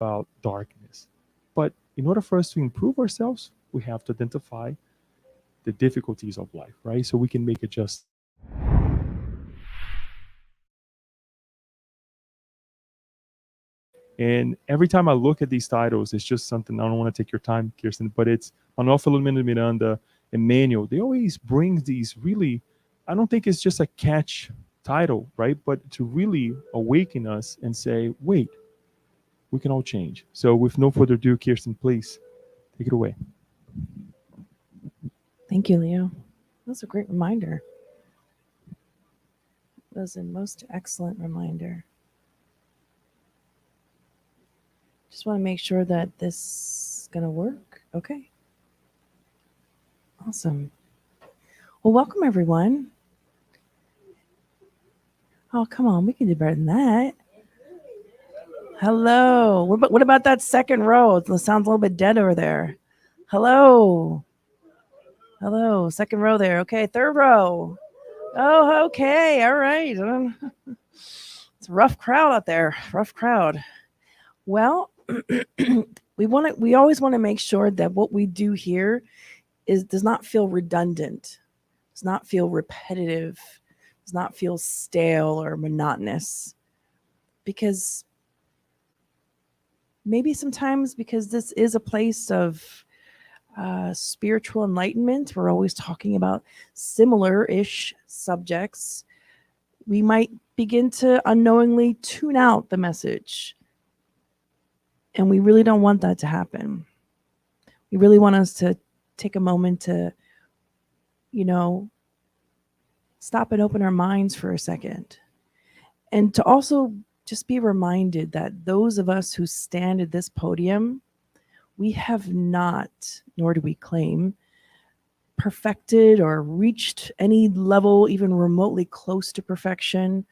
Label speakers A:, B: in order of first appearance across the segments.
A: about darkness. But in order for us to improve ourselves, we have to identify the difficulties of life, right? So we can make adjustments. And every time I look at these titles, it's just something. I don't want to take your time, Kirsten, but it's Manuel Filomeno Miranda, Emmanuel. They always bring these really, I don't think it's just a catch title, right? But to really awaken us and say, wait, we can all change. So with no further ado, Kirsten, please take it away.
B: Thank you, Leo. That was a great reminder. That was a most excellent reminder. Just want to make sure that this is going to work. Okay. Awesome. Well, welcome everyone. Oh, come on. We can do better than that. Hello. What about that second row? It sounds a little bit dead over there. Hello. Hello. Second row there. Okay. Third row. Oh, okay. All right. It's a rough crowd out there. Rough crowd. Well, we always want to make sure that what we do here does not feel redundant, does not feel repetitive, does not feel stale or monotonous. Because maybe sometimes, because this is a place of spiritual enlightenment, we're always talking about similar-ish subjects, we might begin to unknowingly tune out the message. And we really don't want that to happen. We really want us to take a moment to, stop and open our minds for a second. And to also just be reminded that those of us who stand at this podium, we have not, nor do we claim, perfected or reached any level even remotely close to perfection.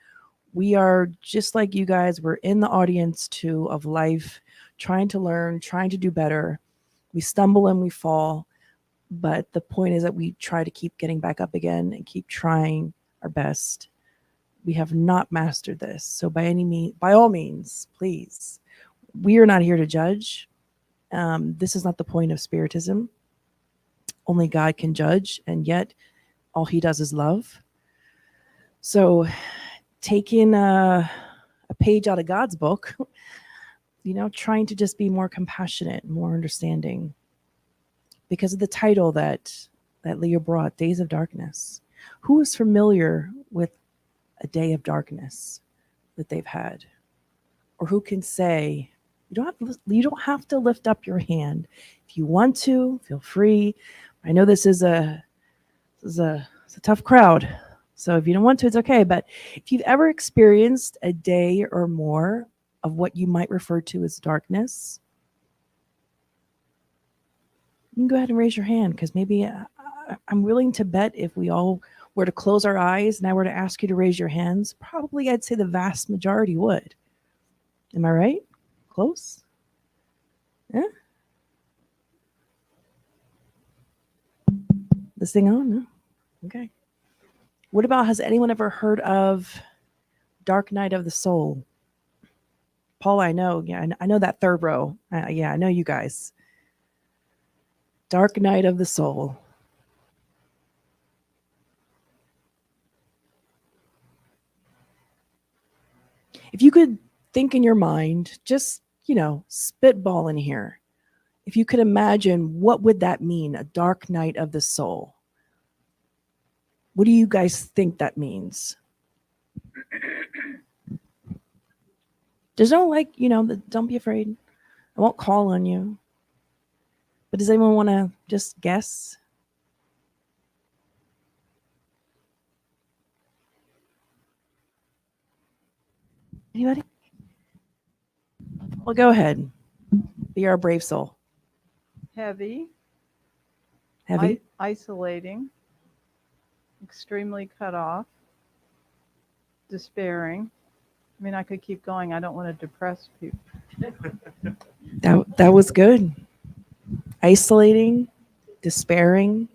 B: We are just like you guys. We're in the audience too of life, trying to learn, trying to do better. We stumble and we fall. But the point is that we try to keep getting back up again and keep trying our best. We have not mastered this. So by all means, please, we are not here to judge. This is not the point of Spiritism. Only God can judge, and yet all he does is love. So taking a page out of God's book, trying to just be more compassionate, more understanding. Because of the title that Leo brought, Days of Darkness. Who is familiar with a day of darkness that they've had? Or who can say, you don't have to lift up your hand. If you want to, feel free. I know this is a tough crowd. So if you don't want to, it's okay. But if you've ever experienced a day or more of what you might refer to as darkness, you can go ahead and raise your hand, because maybe I'm willing to bet if we all were to close our eyes and I were to ask you to raise your hands, probably I'd say the vast majority would. Am I right? Close? Yeah? This thing on? No? Okay. What about, has anyone ever heard of Dark Night of the Soul? Paul, I know. Yeah, I know that third row. Yeah, I know you guys. Dark Night of the Soul. If you could think in your mind, just, spitball in here. If you could imagine, what would that mean, a dark night of the soul? What do you guys think that means? There's no don't be afraid. I won't call on you. But does anyone want to just guess? Anybody? Well, go ahead. Be our brave soul.
C: Heavy.
B: Heavy?
C: Isolating. Extremely cut off. Despairing. I mean, I could keep going. I don't want to depress people.
B: That was good. Isolating, despairing.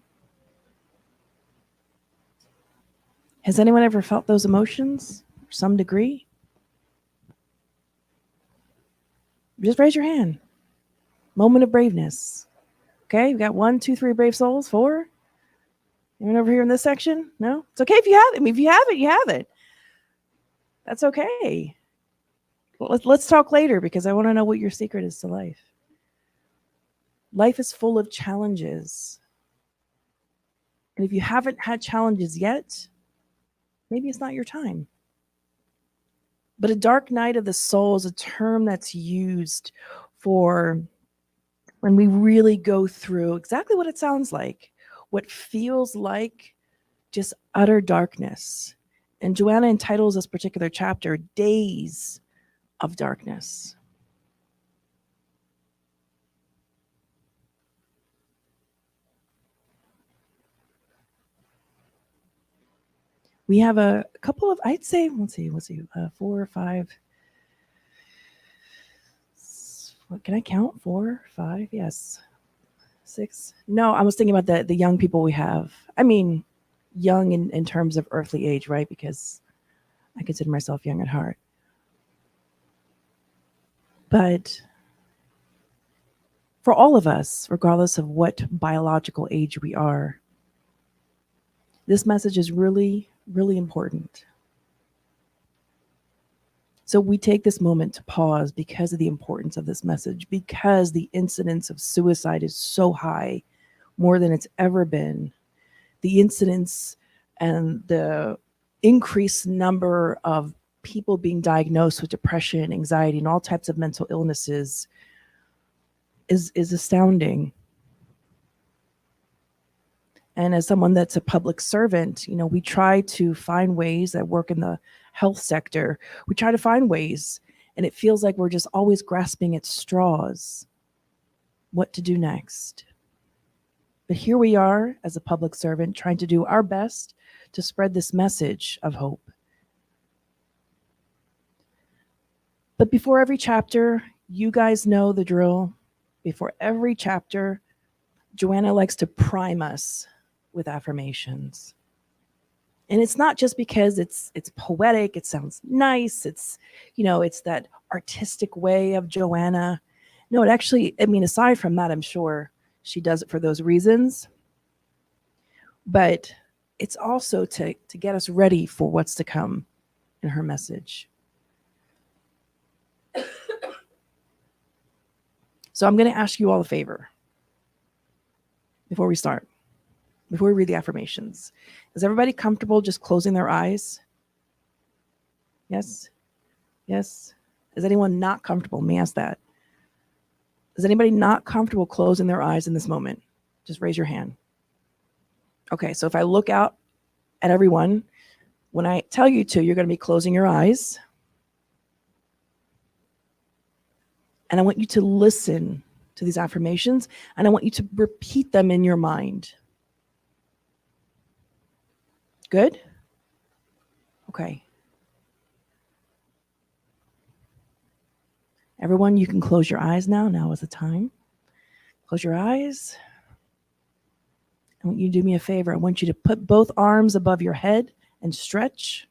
B: Has anyone ever felt those emotions to some degree? Just raise your hand. Moment of braveness. Okay, we got 1, 2, 3 brave souls. 4. Anyone over here in this section? No? It's okay if you have it. I mean, if you have it, you have it. That's okay. Well, let's talk later because I want to know what your secret is to life. Life is full of challenges. And if you haven't had challenges yet, maybe it's not your time. But a dark night of the soul is a term that's used for when we really go through exactly what it sounds like, what feels like just utter darkness. And Joanna entitles this particular chapter, Days of Darkness. We have a couple of, I'd say, let's see, 4 or 5. What can I count? 4, 5, yes. 6. No, I was thinking about the young people we have. I mean, young in terms of earthly age, right? Because I consider myself young at heart. But for all of us, regardless of what biological age we are, this message is really, really important. So we take this moment to pause because of the importance of this message, because the incidence of suicide is so high, more than it's ever been. The incidence and the increased number of people being diagnosed with depression, anxiety, and all types of mental illnesses is astounding. And as someone that's a public servant, we try to find ways that work in the health sector. We try to find ways, and it feels like we're just always grasping at straws. What to do next? But here we are as a public servant trying to do our best to spread this message of hope. But before every chapter, you guys know the drill. Before every chapter, Joanna likes to prime us with affirmations. And it's not just because it's poetic, it sounds nice, it's that artistic way of Joanna. No, it actually, aside from that, I'm sure she does it for those reasons. But it's also to get us ready for what's to come in her message. So I'm going to ask you all a favor before we start. Before we read the affirmations. Is everybody comfortable just closing their eyes? Yes? Yes? Is anyone not comfortable? Let me ask that. Is anybody not comfortable closing their eyes in this moment? Just raise your hand. Okay, so if I look out at everyone, when I tell you to, you're going to be closing your eyes. And I want you to listen to these affirmations, and I want you to repeat them in your mind. Good? Okay. Everyone, you can close your eyes now. Now is the time. Close your eyes. I want you to do me a favor. I want you to put both arms above your head and stretch.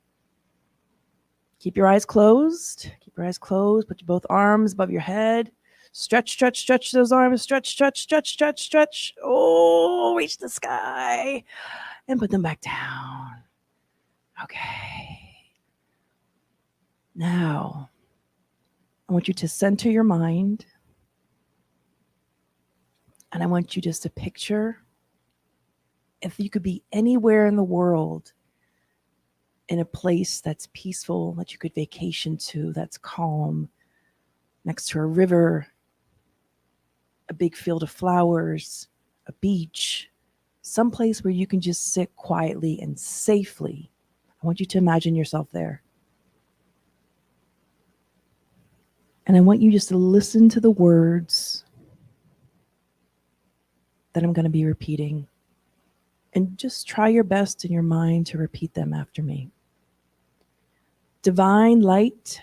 B: Keep your eyes closed. Keep your eyes closed. Put both arms above your head. Stretch, stretch, stretch those arms. Stretch, stretch, stretch, stretch, stretch. Oh, reach the sky. And put them back down. Okay. Now, I want you to center your mind. And I want you just to picture if you could be anywhere in the world in a place that's peaceful, that you could vacation to, that's calm, next to a river, a big field of flowers, a beach, someplace where you can just sit quietly and safely. I want you to imagine yourself there. And I want you just to listen to the words that I'm going to be repeating. And just try your best in your mind to repeat them after me. Divine light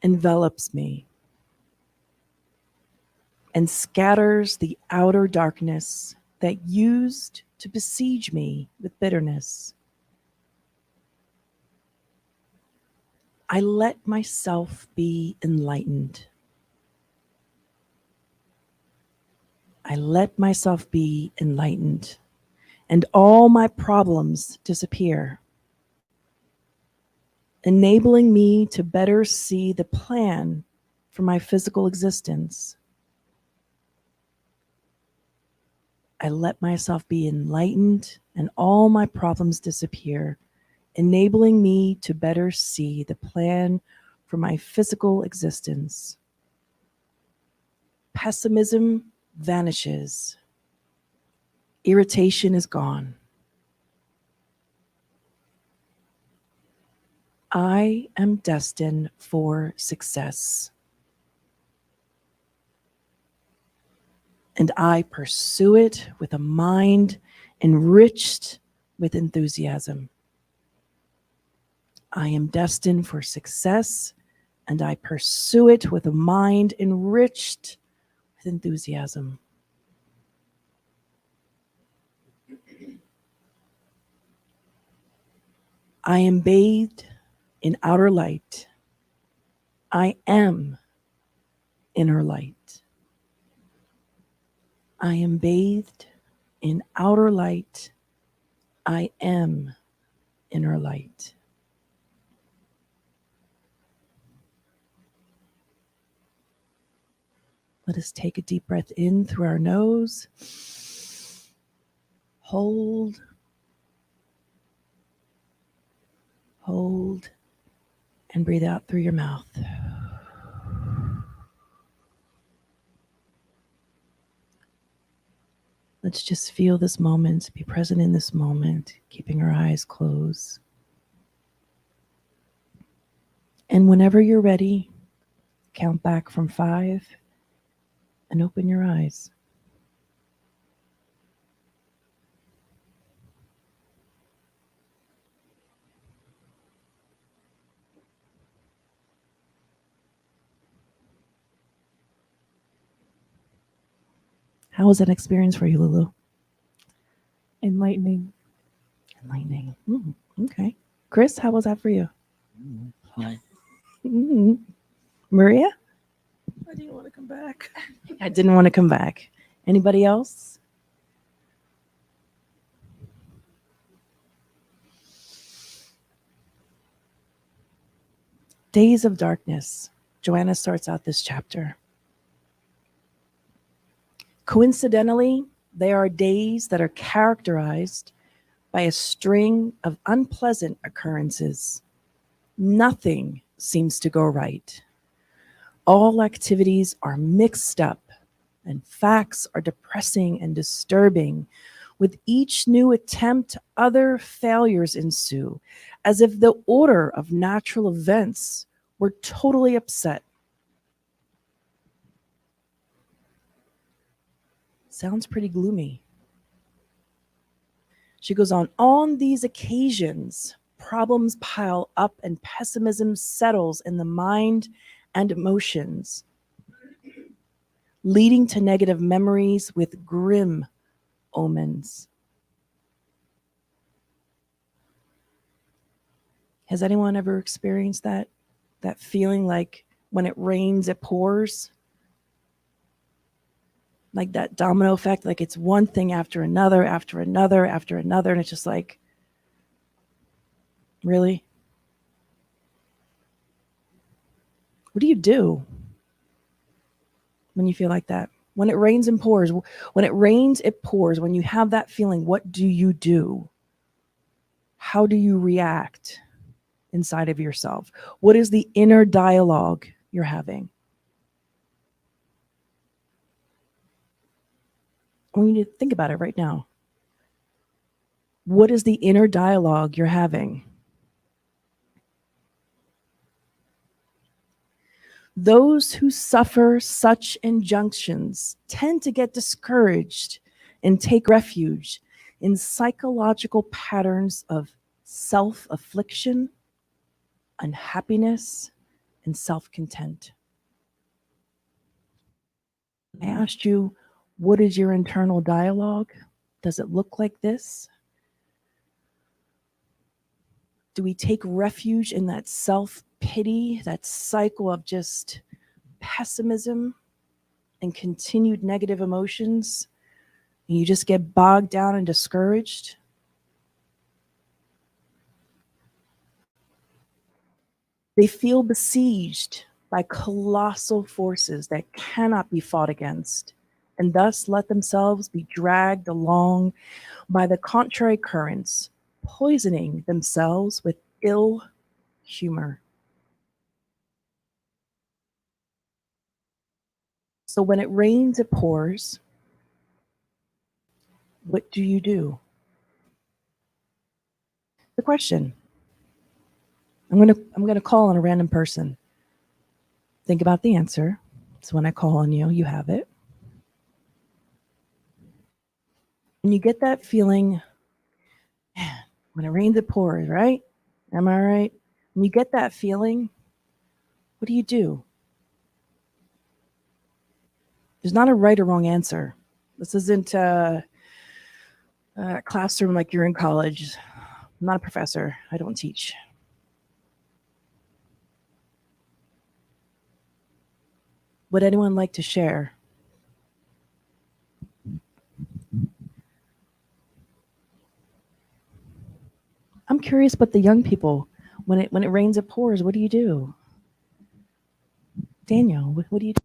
B: envelops me and scatters the outer darkness that used to besiege me with bitterness. I let myself be enlightened. I let myself be enlightened, and all my problems disappear, enabling me to better see the plan for my physical existence. I let myself be enlightened, and all my problems disappear, enabling me to better see the plan for my physical existence. Pessimism vanishes. Irritation is gone. I am destined for success. And I pursue it with a mind enriched with enthusiasm. I am destined for success, and I pursue it with a mind enriched with enthusiasm. I am bathed in outer light. I am inner light. I am bathed in outer light. I am inner light. Let us take a deep breath in through our nose. Hold. Hold. And breathe out through your mouth. Let's just feel this moment, be present in this moment, keeping our eyes closed. And whenever you're ready, count back from 5 and open your eyes. How was that experience for you, Lulu?
C: Enlightening.
B: Enlightening. Okay. Chris, how was that for you? Maria?
D: I didn't want to come back.
B: I didn't want to come back. Anybody else? Days of darkness. Joanna starts out this chapter. Coincidentally, they are days that are characterized by a string of unpleasant occurrences. Nothing seems to go right. All activities are mixed up, and facts are depressing and disturbing. With each new attempt, other failures ensue, as if the order of natural events were totally upset. Sounds pretty gloomy. She goes on these occasions, problems pile up and pessimism settles in the mind and emotions, leading to negative memories with grim omens. Has anyone ever experienced that feeling like when it rains, it pours? Like that domino effect, like it's one thing after another, after another, after another, and it's just like, really? What do you do when you feel like that? When it rains and pours, when it rains, it pours. When you have that feeling, what do you do? How do you react inside of yourself? What is the inner dialogue you're having? I want you to think about it right now. What is the inner dialogue you're having? Those who suffer such injunctions tend to get discouraged and take refuge in psychological patterns of self-affliction, unhappiness, and self-content. I asked you, what is your internal dialogue? Does it look like this? Do we take refuge in that self-pity, that cycle of just pessimism and continued negative emotions? And you just get bogged down and discouraged? They feel besieged by colossal forces that cannot be fought against, and thus let themselves be dragged along by the contrary currents, poisoning themselves with ill humor. So when it rains, it pours. What do you do? The question. I'm gonna call on a random person. Think about the answer. So when I call on you, you have it. When you get that feeling, man, when it rains, it pours, right? Am I right? When you get that feeling, what do you do? There's not a right or wrong answer. This isn't a classroom like you're in college. I'm not a professor. I don't teach. Would anyone like to share? I'm curious about the young people. When it rains, it pours. What do you do? Daniel, what do you do?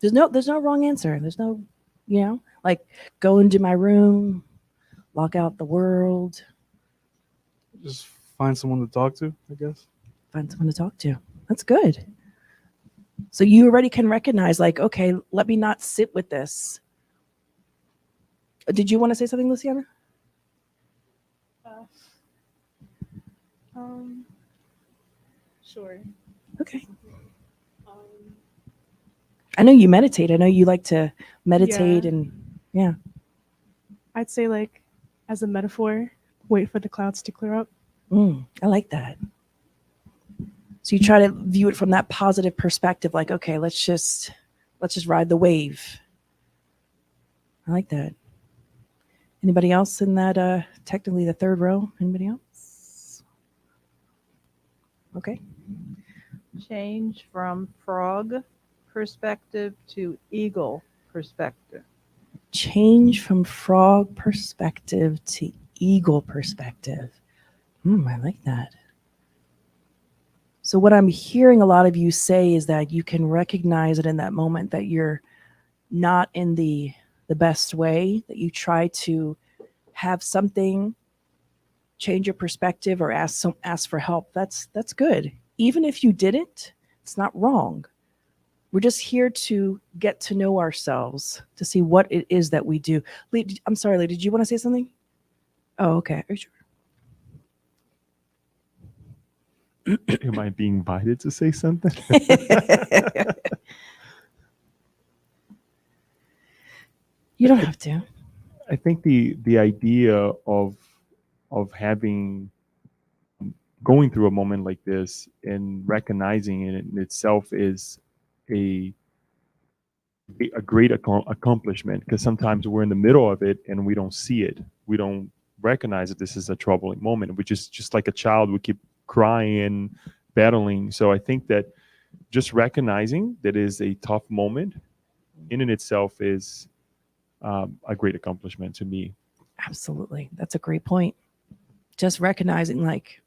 B: There's no wrong answer. There's no, like go into my room, lock out the world.
E: Just find someone to talk to, I guess.
B: Find someone to talk to. That's good. So you already can recognize, like, okay, let me not sit with this. Did you want to say something, Luciana?
D: Sure.
B: Okay. I know you meditate. I know you like to meditate
D: Yeah.
B: and yeah.
D: I'd say, like, as a metaphor, wait for the clouds to clear up.
B: I like that. So you try to view it from that positive perspective, like, okay, let's just ride the wave. I like that. Anybody else in that, technically the third row? Anybody else? Okay.
C: Change from frog perspective to eagle perspective.
B: Change from frog perspective to eagle perspective. I like that. So what I'm hearing a lot of you say is that you can recognize it in that moment that you're not in the best way, that you try to have something change your perspective or ask for help. That's good. Even if you didn't, it's not wrong. We're just here to get to know ourselves, to see what it is that we do. Lee, I'm sorry, Lee, did you want to say something? Oh, okay. Are you sure?
A: Am I being invited to say something?
B: You don't have to.
A: I think the idea of having going through a moment like this and recognizing it in itself is a great accomplishment, because sometimes we're in the middle of it and we don't see it. We don't recognize that this is a troubling moment. We just like a child, we keep crying, battling. So I think that just recognizing that is a tough moment in and itself is a great accomplishment to me.
B: Absolutely. That's a great point. Just recognizing, like,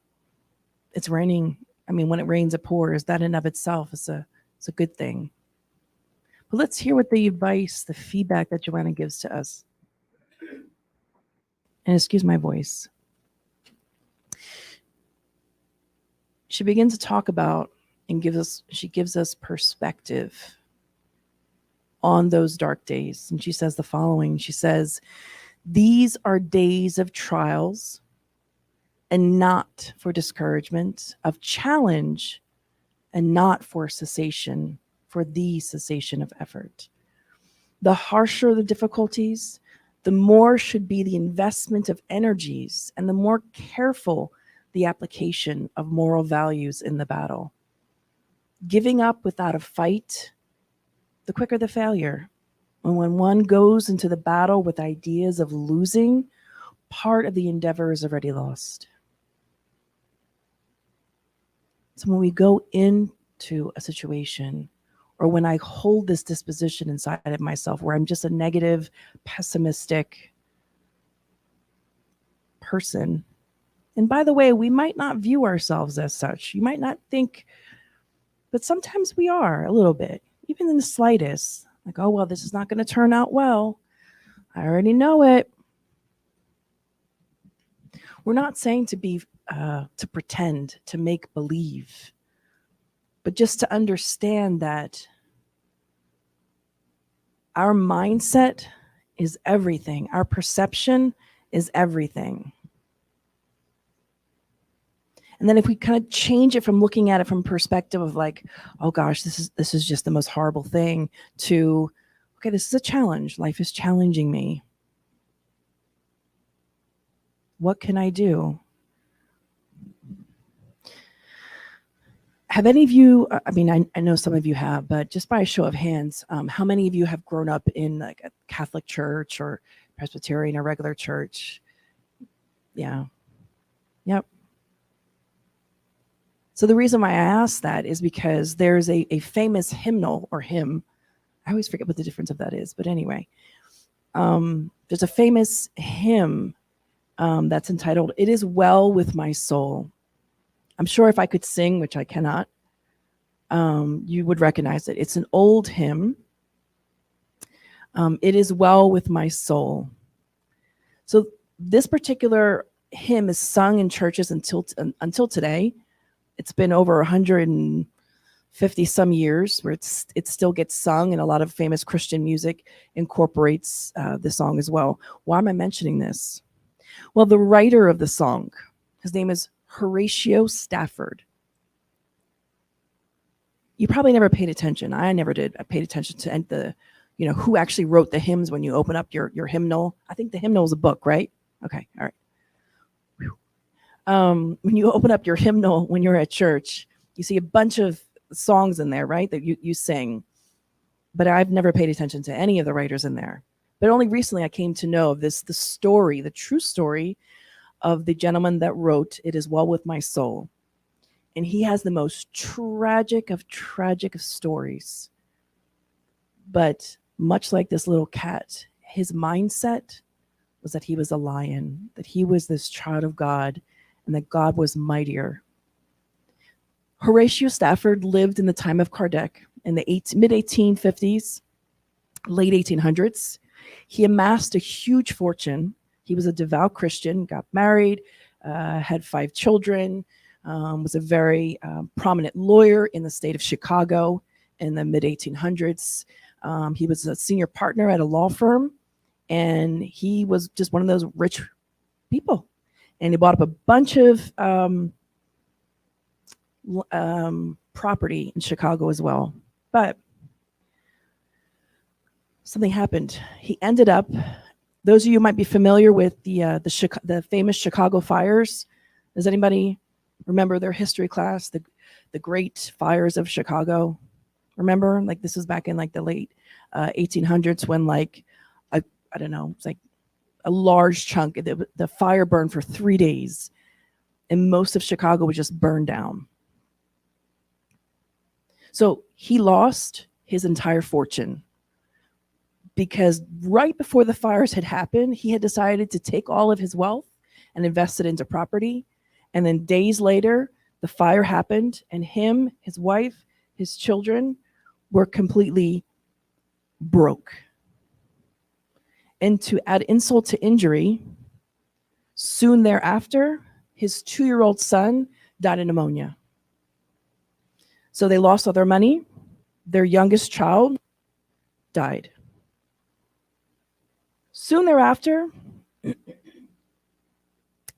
B: it's raining. I mean, when it rains, it pours. That in and of itself is a good thing. But let's hear what the advice, the feedback that Joanna gives to us. And excuse my voice. She begins to talk about and she gives us perspective on those dark days. And she says the following. She says, these are days of trials and not for discouragement, of challenge and not for cessation, for the cessation of effort. The harsher the difficulties, the more should be the investment of energies and the more careful the application of moral values in the battle. Giving up without a fight, the quicker the failure. And when one goes into the battle with ideas of losing, part of the endeavor is already lost. So when we go into a situation, or when I hold this disposition inside of myself where I'm just a negative, pessimistic person, and by the way, we might not view ourselves as such. You might not think, but sometimes we are a little bit, even in the slightest. Like, oh, well, this is not going to turn out well. I already know it. We're not saying to pretend, to make believe, but just to understand that our mindset is everything. Our perception is everything. And then if we kind of change it from looking at it from perspective of like, oh gosh, this is just the most horrible thing, to, okay, this is a challenge. Life is challenging me. What can I do? Have any of you, I mean, I know some of you have, but just by a show of hands, how many of you have grown up in like a Catholic church or Presbyterian or regular church? Yeah. Yep. So the reason why I asked that is because there's a famous hymnal or hymn. I always forget what the difference of that is, but anyway, there's a famous hymn that's entitled, "It Is Well With My Soul." I'm sure if I could sing, which I cannot, you would recognize it. It's an old hymn. It is well with my soul. So this particular hymn is sung in churches until today. It's been over 150 some years where it still gets sung, and a lot of famous Christian music incorporates the song as well. Why am I mentioning this? Well, the writer of the song, his name is Horatio Stafford. You probably never paid attention. I never did. I paid attention to who actually wrote the hymns when you open up your hymnal. I think the hymnal is a book, right? Okay, all right. When you open up your hymnal when you're at church, you see a bunch of songs in there, right, that you sing. But I've never paid attention to any of the writers in there. But only recently I came to know of the story, the true story of the gentleman that wrote "It Is Well With My Soul." And he has the most tragic of stories. But much like this little cat, his mindset was that he was a lion, that he was this child of God, and that God was mightier. Horatio Stafford lived in the time of Kardec in the mid-1850s, late 1800s. He amassed a huge fortune. He was a devout Christian, got married, had 5 children, was a very prominent lawyer in the state of Chicago in the mid-1800s. He was a senior partner at a law firm, and he was just one of those rich people. And he bought up a bunch of property in Chicago as well. But something happened. He ended up, those of you might be familiar with the famous Chicago fires. Does anybody remember their history class, the great fires of Chicago? Remember, like this was back in like the late 1800s when like, I don't know, it's like a large chunk, the fire burned for 3 days and most of Chicago was just burned down. So he lost his entire fortune because right before the fires had happened, he had decided to take all of his wealth and invest it into property. And then days later, the fire happened, and him, his wife, his children were completely broke. And to add insult to injury, soon thereafter, his 2-year-old son died of pneumonia. So they lost all their money. Their youngest child died. Soon thereafter,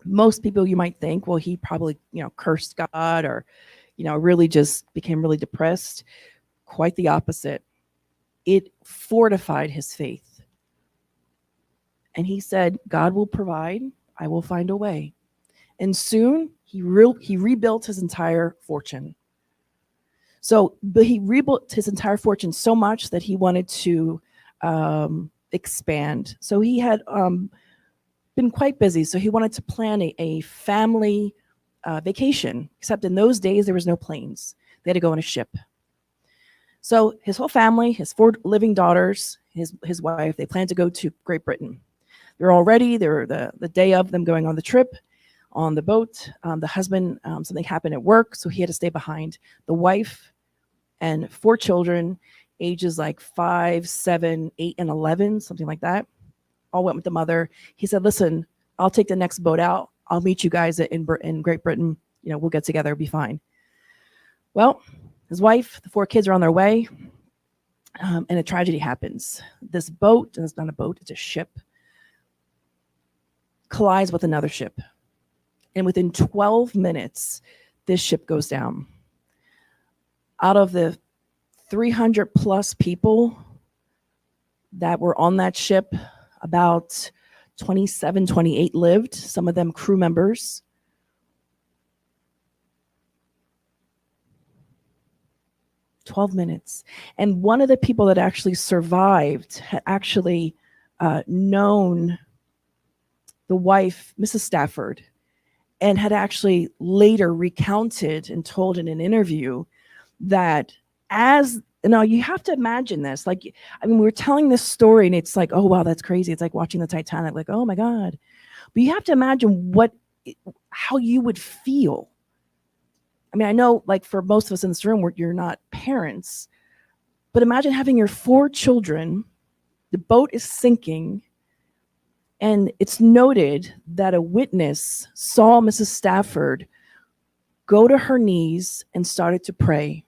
B: most people you might think, well, he probably, cursed God or, really just became really depressed. Quite the opposite. It fortified his faith. And he said, God will provide. I will find a way. And soon he rebuilt his entire fortune. So, but he rebuilt his entire fortune so much that he wanted to expand. So he had been quite busy. So he wanted to plan a family vacation, except in those days, there was no planes. They had to go on a ship. So his whole family, his 4 living daughters, his wife, they planned to go to Great Britain. They're all ready. They're the day of them going on the trip on the boat. The husband, something happened at work, so he had to stay behind. The wife and 4 children, ages like 5, 7, 8, and 11, something like that, all went with the mother. He said, listen, I'll take the next boat out. I'll meet you guys in Great Britain. We'll get together, it'll be fine. Well, his wife, the 4 kids are on their way, and a tragedy happens. This boat, and it's not a boat, it's a ship, collides with another ship. And within 12 minutes, this ship goes down. Out of the 300 plus people that were on that ship, about 27, 28 lived, some of them crew members. "12 minutes. And one of the people that actually survived had actually known the wife, Mrs. Stafford, and had actually later recounted and told in an interview that you have to imagine this. We're telling this story and it's like, oh, wow, that's crazy. It's like watching the Titanic, like, oh my God. But you have to imagine how you would feel. I know, like, for most of us in this room, you're not parents, but imagine having your 4 children, the boat is sinking, and it's noted that a witness saw Mrs. Stafford go to her knees and started to pray.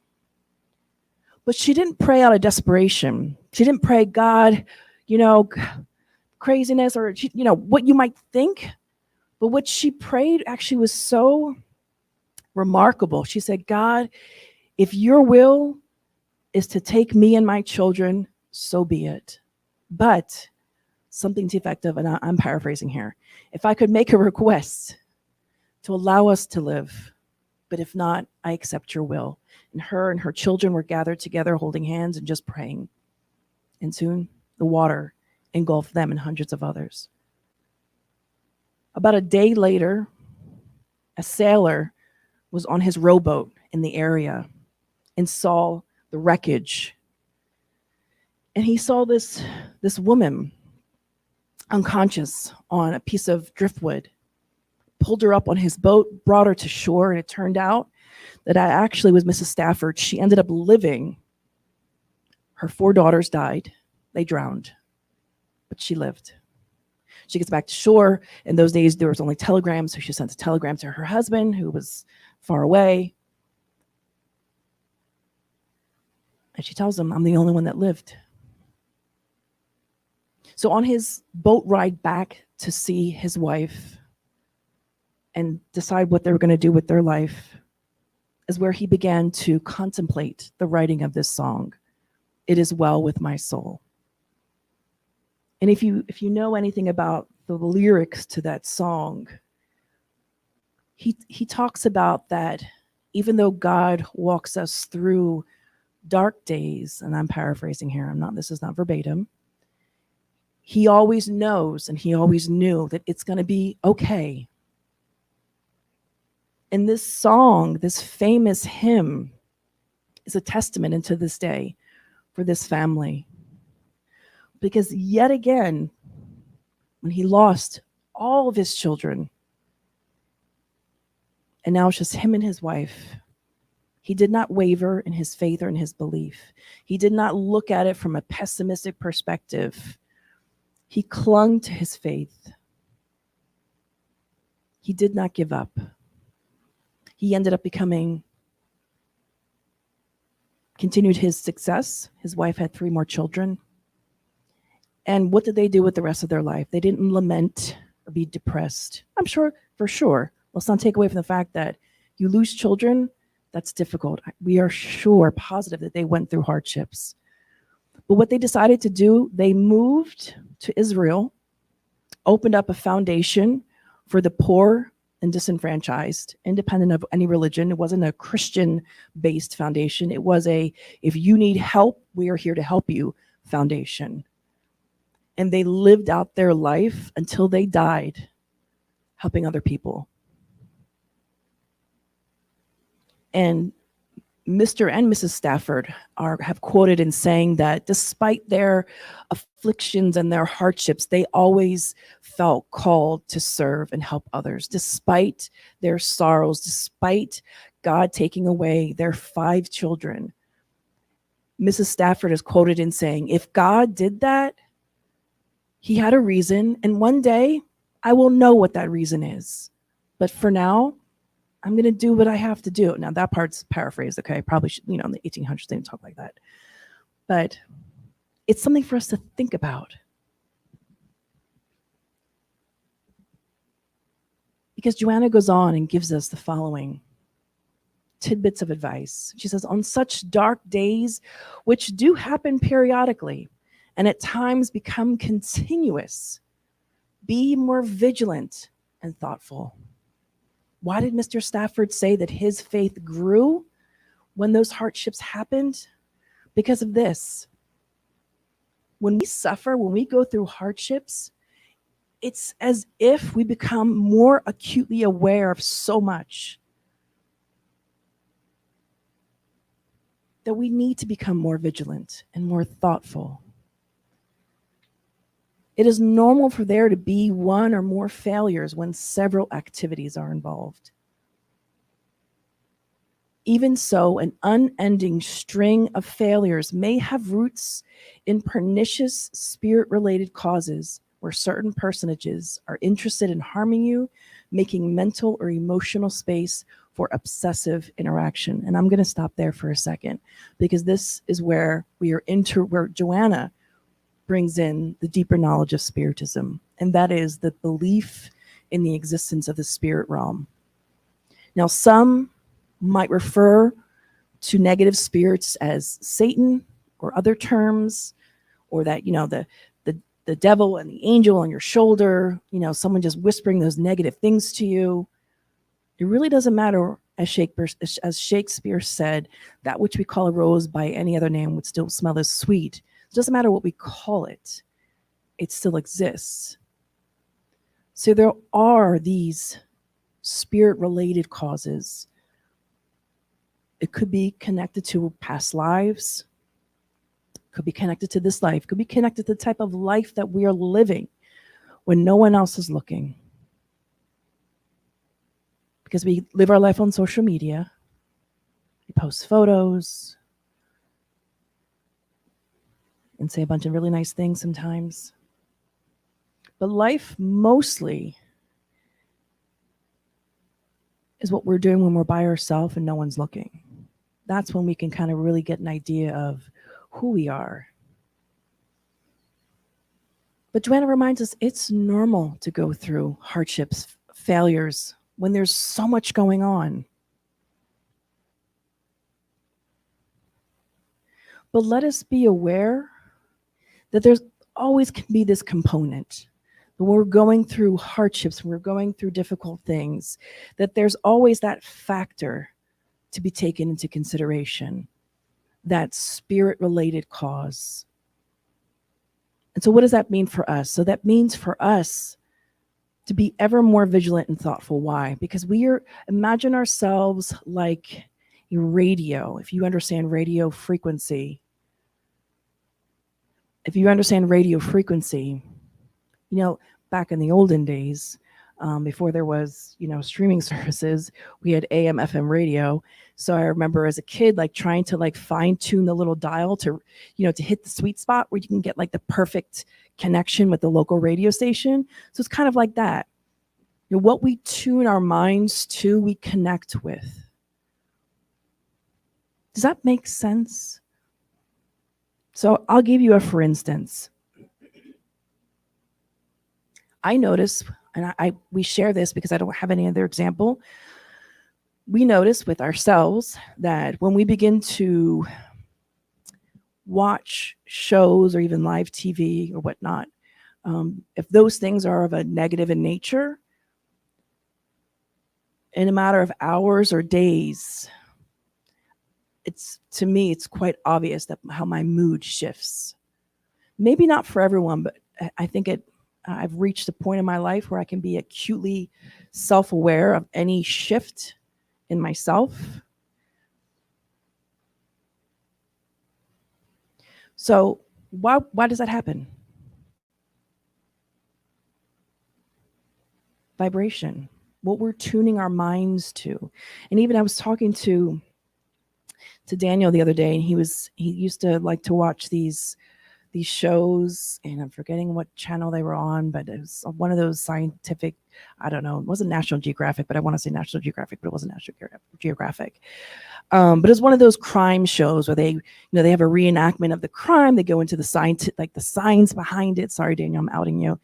B: But she didn't pray out of desperation. She didn't pray, God, craziness, or, what you might think. But what she prayed actually was so remarkable. She said, God, if your will is to take me and my children, so be it. But something to the effect of, and I'm paraphrasing here, if I could make a request to allow us to live, but if not, I accept your will. And her children were gathered together, holding hands and just praying. And soon the water engulfed them and hundreds of others. About a day later, a sailor was on his rowboat in the area and saw the wreckage. And he saw this woman unconscious on a piece of driftwood, pulled her up on his boat, brought her to shore, and it turned out that I actually was Mrs. Stafford. She ended up living. Her 4 daughters died. They drowned, but she lived. She gets back to shore. In those days, there was only telegrams, so she sent a telegram to her husband, who was far away. And she tells him, I'm the only one that lived. So on his boat ride back to see his wife and decide what they were going to do with their life is where he began to contemplate the writing of this song, It Is Well With My Soul. And if you know anything about the lyrics to that song, he talks about that even though God walks us through dark days, and I'm paraphrasing here, this is not verbatim, he always knows and he always knew that it's going to be okay. And this song, this famous hymn, is a testament into this day for this family. Because yet again, when he lost all of his children, and now it's just him and his wife, he did not waver in his faith or in his belief. He did not look at it from a pessimistic perspective. He clung to his faith. He did not give up. He ended up continued his success. His wife had 3 more children. And what did they do with the rest of their life? They didn't lament or be depressed. I'm sure, for sure. Let's not take away from the fact that you lose children, that's difficult. We are sure, positive that they went through hardships. But what they decided to do, they moved to Israel, opened up a foundation for the poor and disenfranchised, independent of any religion. It wasn't a Christian-based foundation. It was a, if you need help, we are here to help you foundation. And they lived out their life until they died helping other people. And Mr. and Mrs. Stafford have quoted in saying that despite their afflictions and their hardships, they always felt called to serve and help others. Despite their sorrows, despite God taking away their 5 children, Mrs. Stafford is quoted in saying, if God did that, he had a reason, and one day I will know what that reason is. But for now, I'm going to do what I have to do. Now, that part's paraphrased, okay? Probably should, in the 1800s, they didn't talk like that. But it's something for us to think about. Because Joanna goes on and gives us the following tidbits of advice. She says, on such dark days, which do happen periodically, and at times become continuous, be more vigilant and thoughtful. Why did Mr. Stafford say that his faith grew when those hardships happened? Because of this. When we suffer, when we go through hardships, it's as if we become more acutely aware of so much that we need to become more vigilant and more thoughtful. It is normal for there to be one or more failures when several activities are involved. Even so, an unending string of failures may have roots in pernicious spirit-related causes where certain personages are interested in harming you, making mental or emotional space for obsessive interaction. And I'm going to stop there for a second, because this is where where Joanna brings in the deeper knowledge of Spiritism, and that is the belief in the existence of the spirit realm. Now, some might refer to negative spirits as Satan or other terms, or that, the devil and the angel on your shoulder, someone just whispering those negative things to you. It really doesn't matter, as Shakespeare said, that which we call a rose by any other name would still smell as sweet. It doesn't matter what we call it. It still exists. So there are these spirit-related causes. It could be connected to past lives, could be connected to this life, could be connected to the type of life that we are living when no one else is looking. Because we live our life on social media, we post photos, and say a bunch of really nice things sometimes. But life mostly is what we're doing when we're by ourselves and no one's looking. That's when we can kind of really get an idea of who we are. But Joanna reminds us it's normal to go through hardships, failures, when there's so much going on. But let us be aware that there's always can be this component. When we're going through hardships, when we're going through difficult things, that there's always that factor to be taken into consideration, that spirit-related cause. And so what does that mean for us? So that means for us to be ever more vigilant and thoughtful. Why? Because imagine ourselves like a radio. If you understand radio frequency, back in the olden days, before there was, streaming services, we had AM, FM radio. So I remember as a kid, trying to fine tune the little dial to, to hit the sweet spot where you can get the perfect connection with the local radio station. So it's kind of like that. What we tune our minds to, we connect with. Does that make sense? So I'll give you a for instance. I notice, and we share this because I don't have any other example. We notice with ourselves that when we begin to watch shows or even live TV or whatnot, if those things are of a negative in nature, in a matter of hours or days, to me, it's quite obvious that how my mood shifts. Maybe not for everyone, but I think I've reached a point in my life where I can be acutely self-aware of any shift in myself. So why does that happen? Vibration, what we're tuning our minds to. And even I was talking to Daniel the other day, and he used to like to watch these shows, and I'm forgetting what channel they were on, but it was one of those scientific, I don't know, it wasn't National Geographic, but I want to say National Geographic, but it wasn't National Geographic. But it's one of those crime shows where they have a reenactment of the crime. They go into the science behind it. Sorry, Daniel, I'm outing you.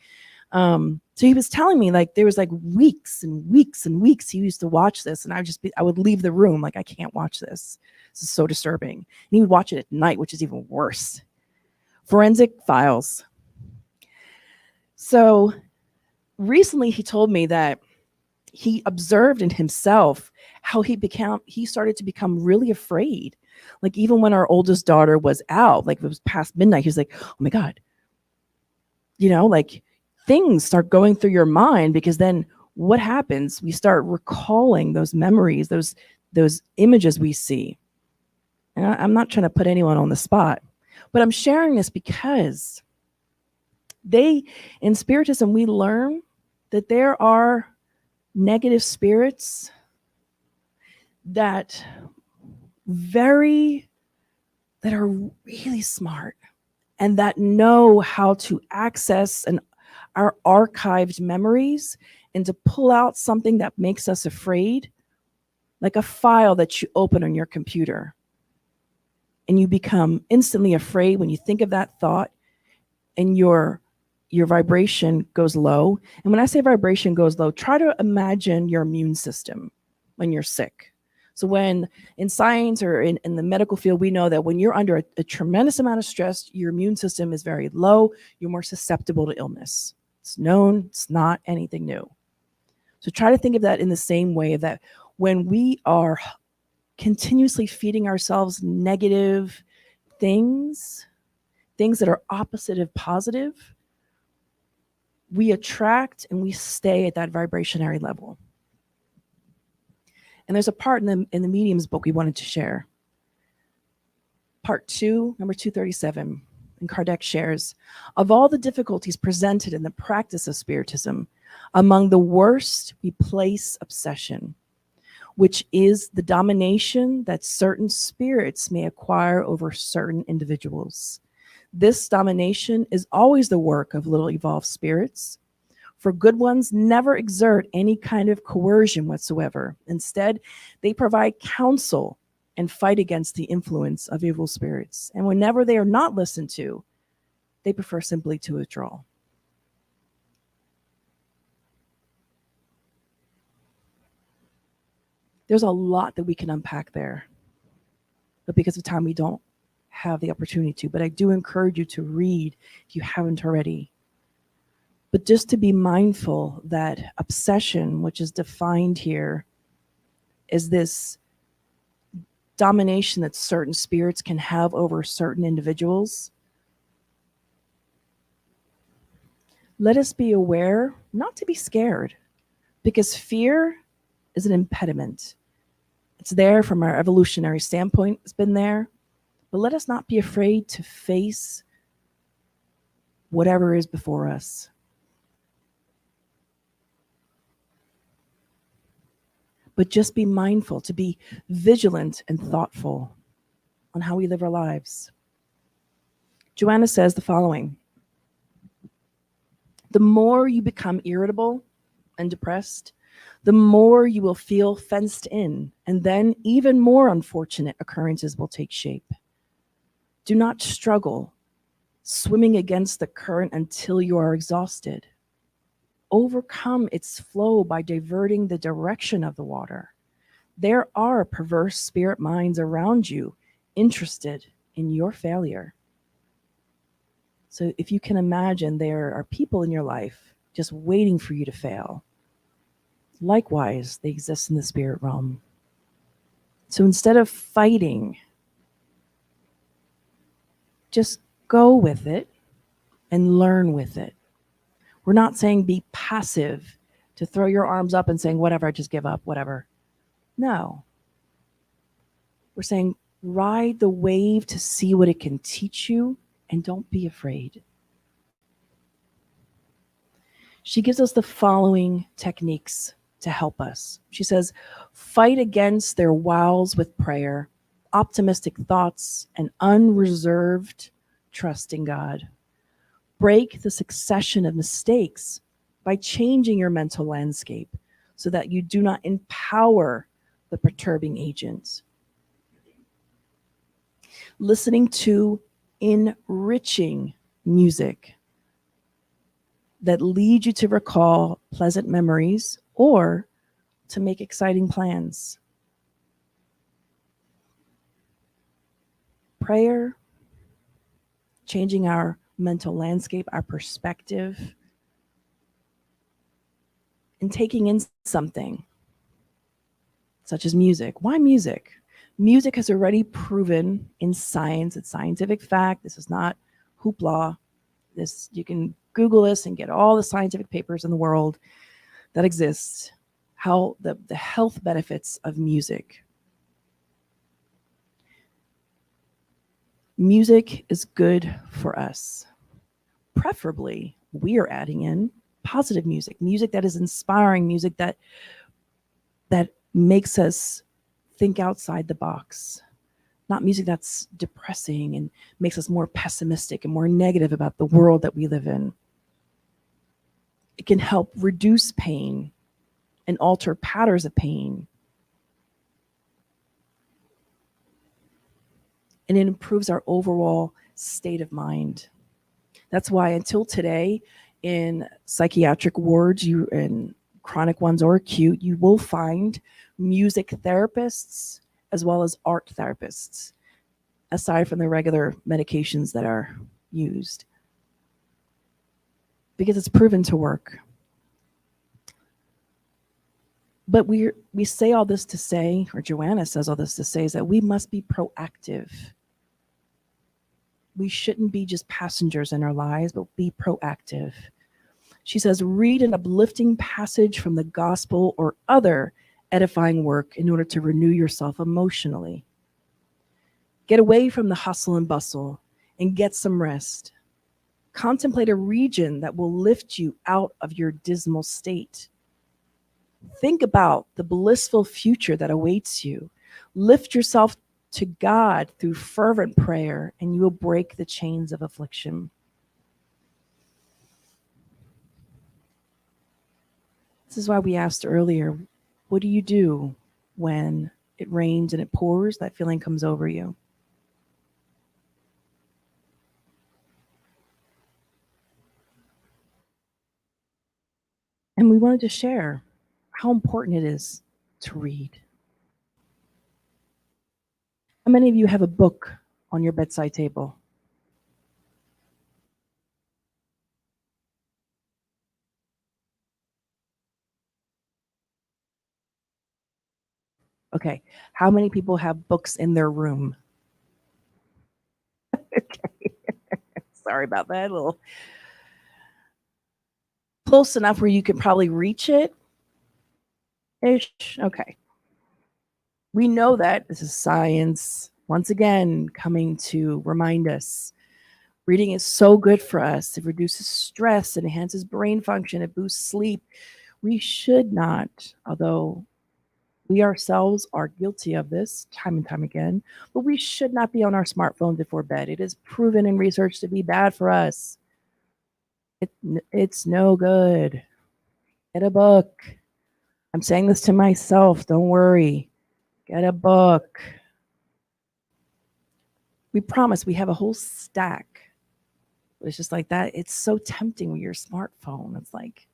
B: So he was telling me like there was like weeks and weeks and weeks he used to watch this, and I would leave the room like, I can't watch this. This is so disturbing. And he would watch it at night, which is even worse. Forensic Files. So recently he told me that he observed in himself how he started to become really afraid. Like even when our oldest daughter was out, like it was past midnight, he was like, oh my God. Like things start going through your mind, because then what happens? We start recalling those memories, those images we see. And I'm not trying to put anyone on the spot, but I'm sharing this because in Spiritism, we learn that there are negative spirits that are really smart and that know how to access our archived memories and to pull out something that makes us afraid, like a file that you open on your computer. And you become instantly afraid when you think of that thought, and your vibration goes low. And when I say vibration goes low, try to imagine your immune system when you're sick. So when in science or in the medical field, we know that when you're under a tremendous amount of stress, your immune system is very low. You're more susceptible to illness. It's known. It's not anything new. So try to think of that in the same way, that when we are continuously feeding ourselves negative things that are opposite of positive, we attract and we stay at that vibrationary level. And there's a part in the Medium's book we wanted to share. Part 2, number 237, and Kardec shares, of all the difficulties presented in the practice of Spiritism, among the worst we place obsession, which is the domination that certain spirits may acquire over certain individuals. This domination is always the work of little evolved spirits, for good ones never exert any kind of coercion whatsoever. Instead, they provide counsel and fight against the influence of evil spirits. And whenever they are not listened to, they prefer simply to withdraw. There's a lot that we can unpack there, but because of time, we don't have the opportunity to. But I do encourage you to read if you haven't already. But just to be mindful that obsession, which is defined here, is this domination that certain spirits can have over certain individuals. Let us be aware not to be scared, because fear is an impediment. It's there from our evolutionary standpoint. It's been there. But let us not be afraid to face whatever is before us. But just be mindful, to be vigilant and thoughtful on how we live our lives. Joanna says the following: the more you become irritable and depressed, the more you will feel fenced in, and then even more unfortunate occurrences will take shape. Do not struggle swimming against the current until you are exhausted. Overcome its flow by diverting the direction of the water. There are perverse spirit minds around you interested in your failure. So if you can imagine, there are people in your life just waiting for you to fail. Likewise, they exist in the spirit realm. So instead of fighting, just go with it and learn with it. We're not saying be passive, to throw your arms up and saying, whatever, just give up, whatever. No. We're saying ride the wave to see what it can teach you, and don't be afraid. She gives us the following techniques to help us. She says, fight against their wows with prayer, optimistic thoughts, and unreserved trust in God. Break the succession of mistakes by changing your mental landscape so that you do not empower the perturbing agents. Listening to enriching music that lead you to recall pleasant memories or to make exciting plans. Prayer, changing our mental landscape, our perspective, and taking in something such as music. Why music? Music has already proven in science, it's scientific fact. This is not hoopla. This, you can Google this and get all the scientific papers in the world that exist, how the health benefits of music. Music is good for us. Preferably, we are adding in positive music, music that is inspiring, music that makes us think outside the box, not music that's depressing and makes us more pessimistic and more negative about the world that we live in. It can help reduce pain and alter patterns of pain. And it improves our overall state of mind. That's why until today, in psychiatric wards, in chronic ones or acute, you will find music therapists as well as art therapists, aside from the regular medications that are used, because it's proven to work. But we say all this to say, or Joanna says all this to say, is that we must be proactive. We shouldn't be just passengers in our lives, but be proactive. She says, read an uplifting passage from the gospel or other edifying work in order to renew yourself emotionally. Get away from the hustle and bustle and get some rest. Contemplate a region that will lift you out of your dismal state. Think about the blissful future that awaits you. Lift yourself to God through fervent prayer, and you will break the chains of affliction. This is why we asked earlier, what do you do when it rains and it pours? That feeling comes over you. And we wanted to share how important it is to read. How many of you have a book on your bedside table? Okay. How many people have books in their room? Okay. Sorry about that. A little close enough where you could probably reach it. Ish. Okay. We know that this is science, once again, coming to remind us. Reading is so good for us. It reduces stress, it enhances brain function, it boosts sleep. We should not, although we ourselves are guilty of this time and time again, but we should not be on our smartphone before bed. It is proven in research to be bad for us. It's no good. Get a book. I'm saying this to myself. Don't worry. Get a book. We promise we have a whole stack. It's just like that. It's so tempting with your smartphone. It's like,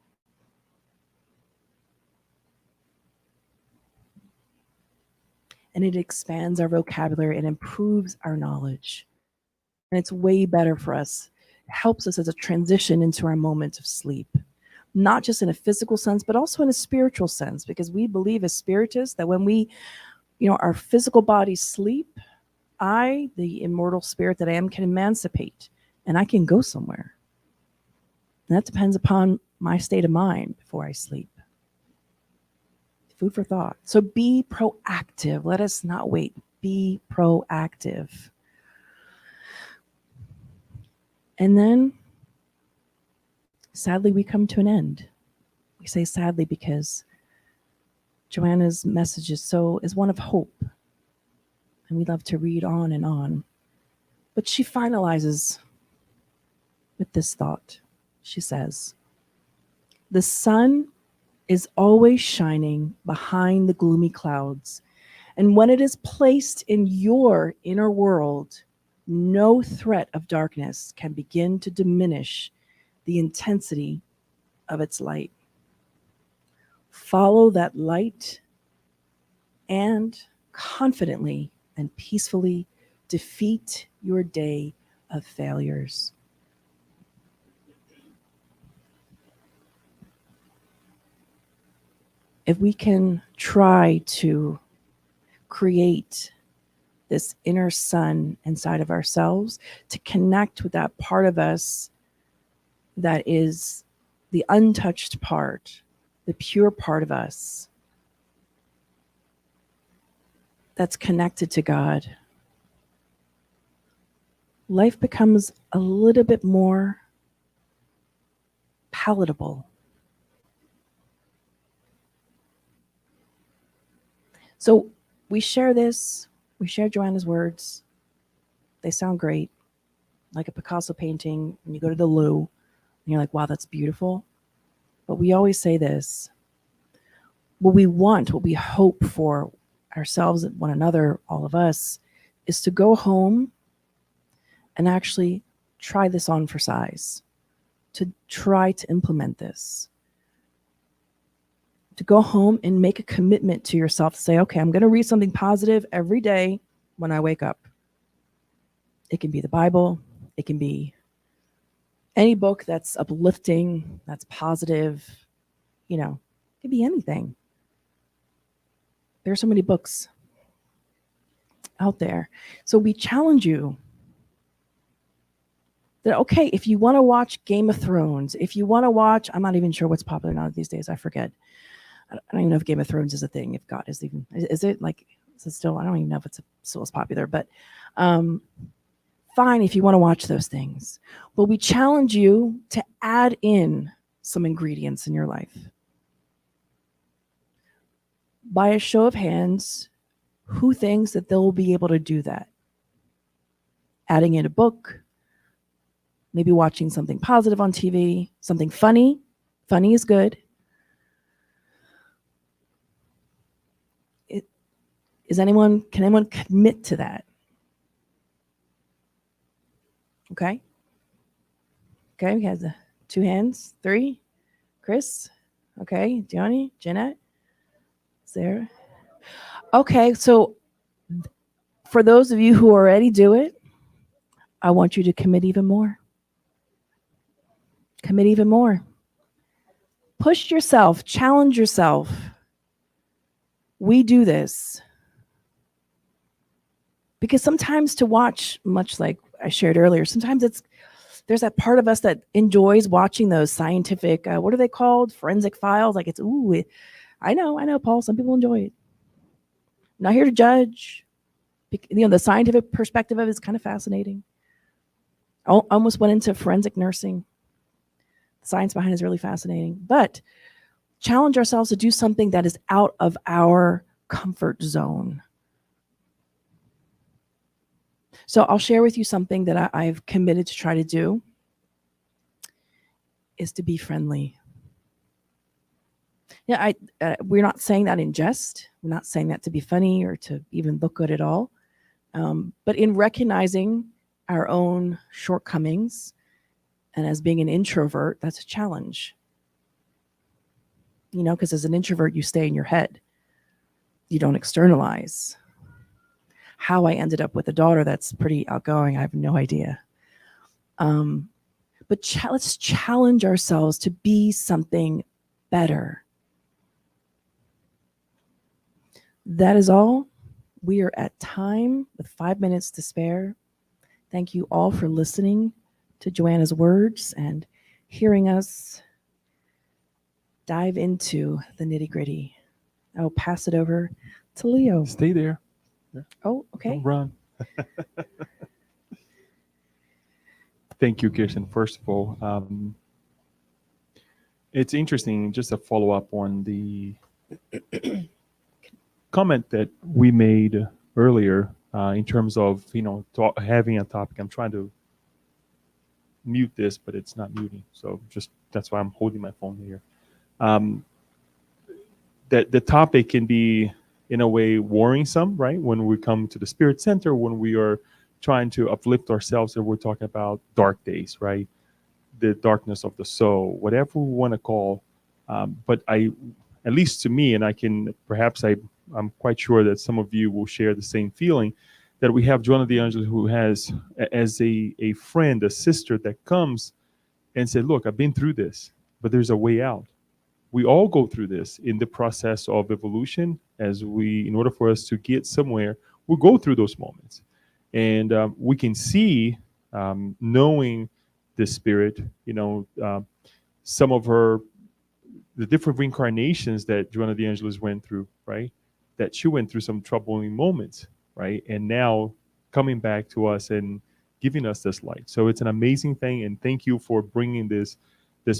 B: and it expands our vocabulary and improves our knowledge. And it's way better for us. It helps us as a transition into our moment of sleep. not just in a physical sense, but also in a spiritual sense, because we believe as spiritists that when we, our physical bodies sleep, I, the immortal spirit that I am, can emancipate and I can go somewhere. And that depends upon my state of mind before I sleep. Food for thought. So be proactive. Let us not wait. Be proactive. And then, sadly, we come to an end. We say sadly because Joanna's message is one of hope. And we love to read on and on. But she finalizes with this thought. She says, "The sun is always shining behind the gloomy clouds. And when it is placed in your inner world, no threat of darkness can begin to diminish the intensity of its light. Follow that light and confidently and peacefully defeat your day of failures." If we can try to create this inner sun inside of ourselves, to connect with that part of us that is the untouched part, the pure part of us that's connected to God, life becomes a little bit more palatable. So we share this, we share Joanna's words. They sound great, like a Picasso painting when you go to the Louvre, and you're like, wow, that's beautiful. But we always say this: what we want, what we hope for ourselves and one another, all of us, is to go home and actually try this on for size, to try to implement this, to go home and make a commitment to yourself to say, okay, I'm going to read something positive every day when I wake up. It can be the Bible. It can be any book that's uplifting, that's positive. It could be anything. There are so many books out there. So we challenge you that, okay, if you want to watch Game of Thrones, if you want to watch, I'm not even sure what's popular now these days, I forget. I don't even know if Game of Thrones is a thing, if God is even, is it still, I don't even know if it's still as popular, but fine if you want to watch those things. But we challenge you to add in some ingredients in your life. By a show of hands, who thinks that they'll be able to do that? Adding in a book, maybe watching something positive on TV, something funny. Funny is good. Can anyone commit to that? Okay, we have the 2 hands, 3. Chris, okay, Johnny, Jeanette, Sarah. Okay, so for those of you who already do it, I want you to commit even more. Commit even more. Push yourself, challenge yourself. We do this because sometimes to watch, much like I shared earlier, sometimes there's that part of us that enjoys watching those scientific, what are they called? Forensic files. Like I know, Paul, some people enjoy it. I'm not here to judge. The scientific perspective of it is kind of fascinating. I almost went into forensic nursing. The science behind it is really fascinating. But challenge ourselves to do something that is out of our comfort zone. So I'll share with you something that I've committed to try to do, is to be friendly. Yeah, we're not saying that in jest. We're not saying that to be funny or to even look good at all. But in recognizing our own shortcomings, and as being an introvert, that's a challenge. Because as an introvert, you stay in your head. You don't externalize. How I ended up with a daughter that's pretty outgoing, I have no idea. But let's challenge ourselves to be something better. That is all. We are at time with 5 minutes to spare. Thank you all for listening to Joanna's words and hearing us dive into the nitty-gritty. I will pass it over to Leo.
A: Stay there.
B: Oh, okay.
A: Don't run. Thank you, Kirsten. First of all, it's interesting, just a follow up on the comment that we made earlier in terms of having a topic. I'm trying to mute this, but it's not muting, so just that's why I'm holding my phone here. That the topic can be in a way worrisome, right? When we come to the Spirit Center, when we are trying to uplift ourselves, and we're talking about dark days, right? The darkness of the soul, whatever we want to call. But at least to me, and I'm quite sure that some of you will share the same feeling, that we have Joanna de Angelis, who has as a friend, a sister that comes and said, look, I've been through this, but there's a way out. We all go through this in the process of evolution. In order for us to get somewhere, we'll go through those moments. And we can see, knowing the spirit, some of the different reincarnations that Joanna de Angelis went through, right? That she went through some troubling moments, right? And now coming back to us and giving us this light. So it's an amazing thing. And thank you for bringing this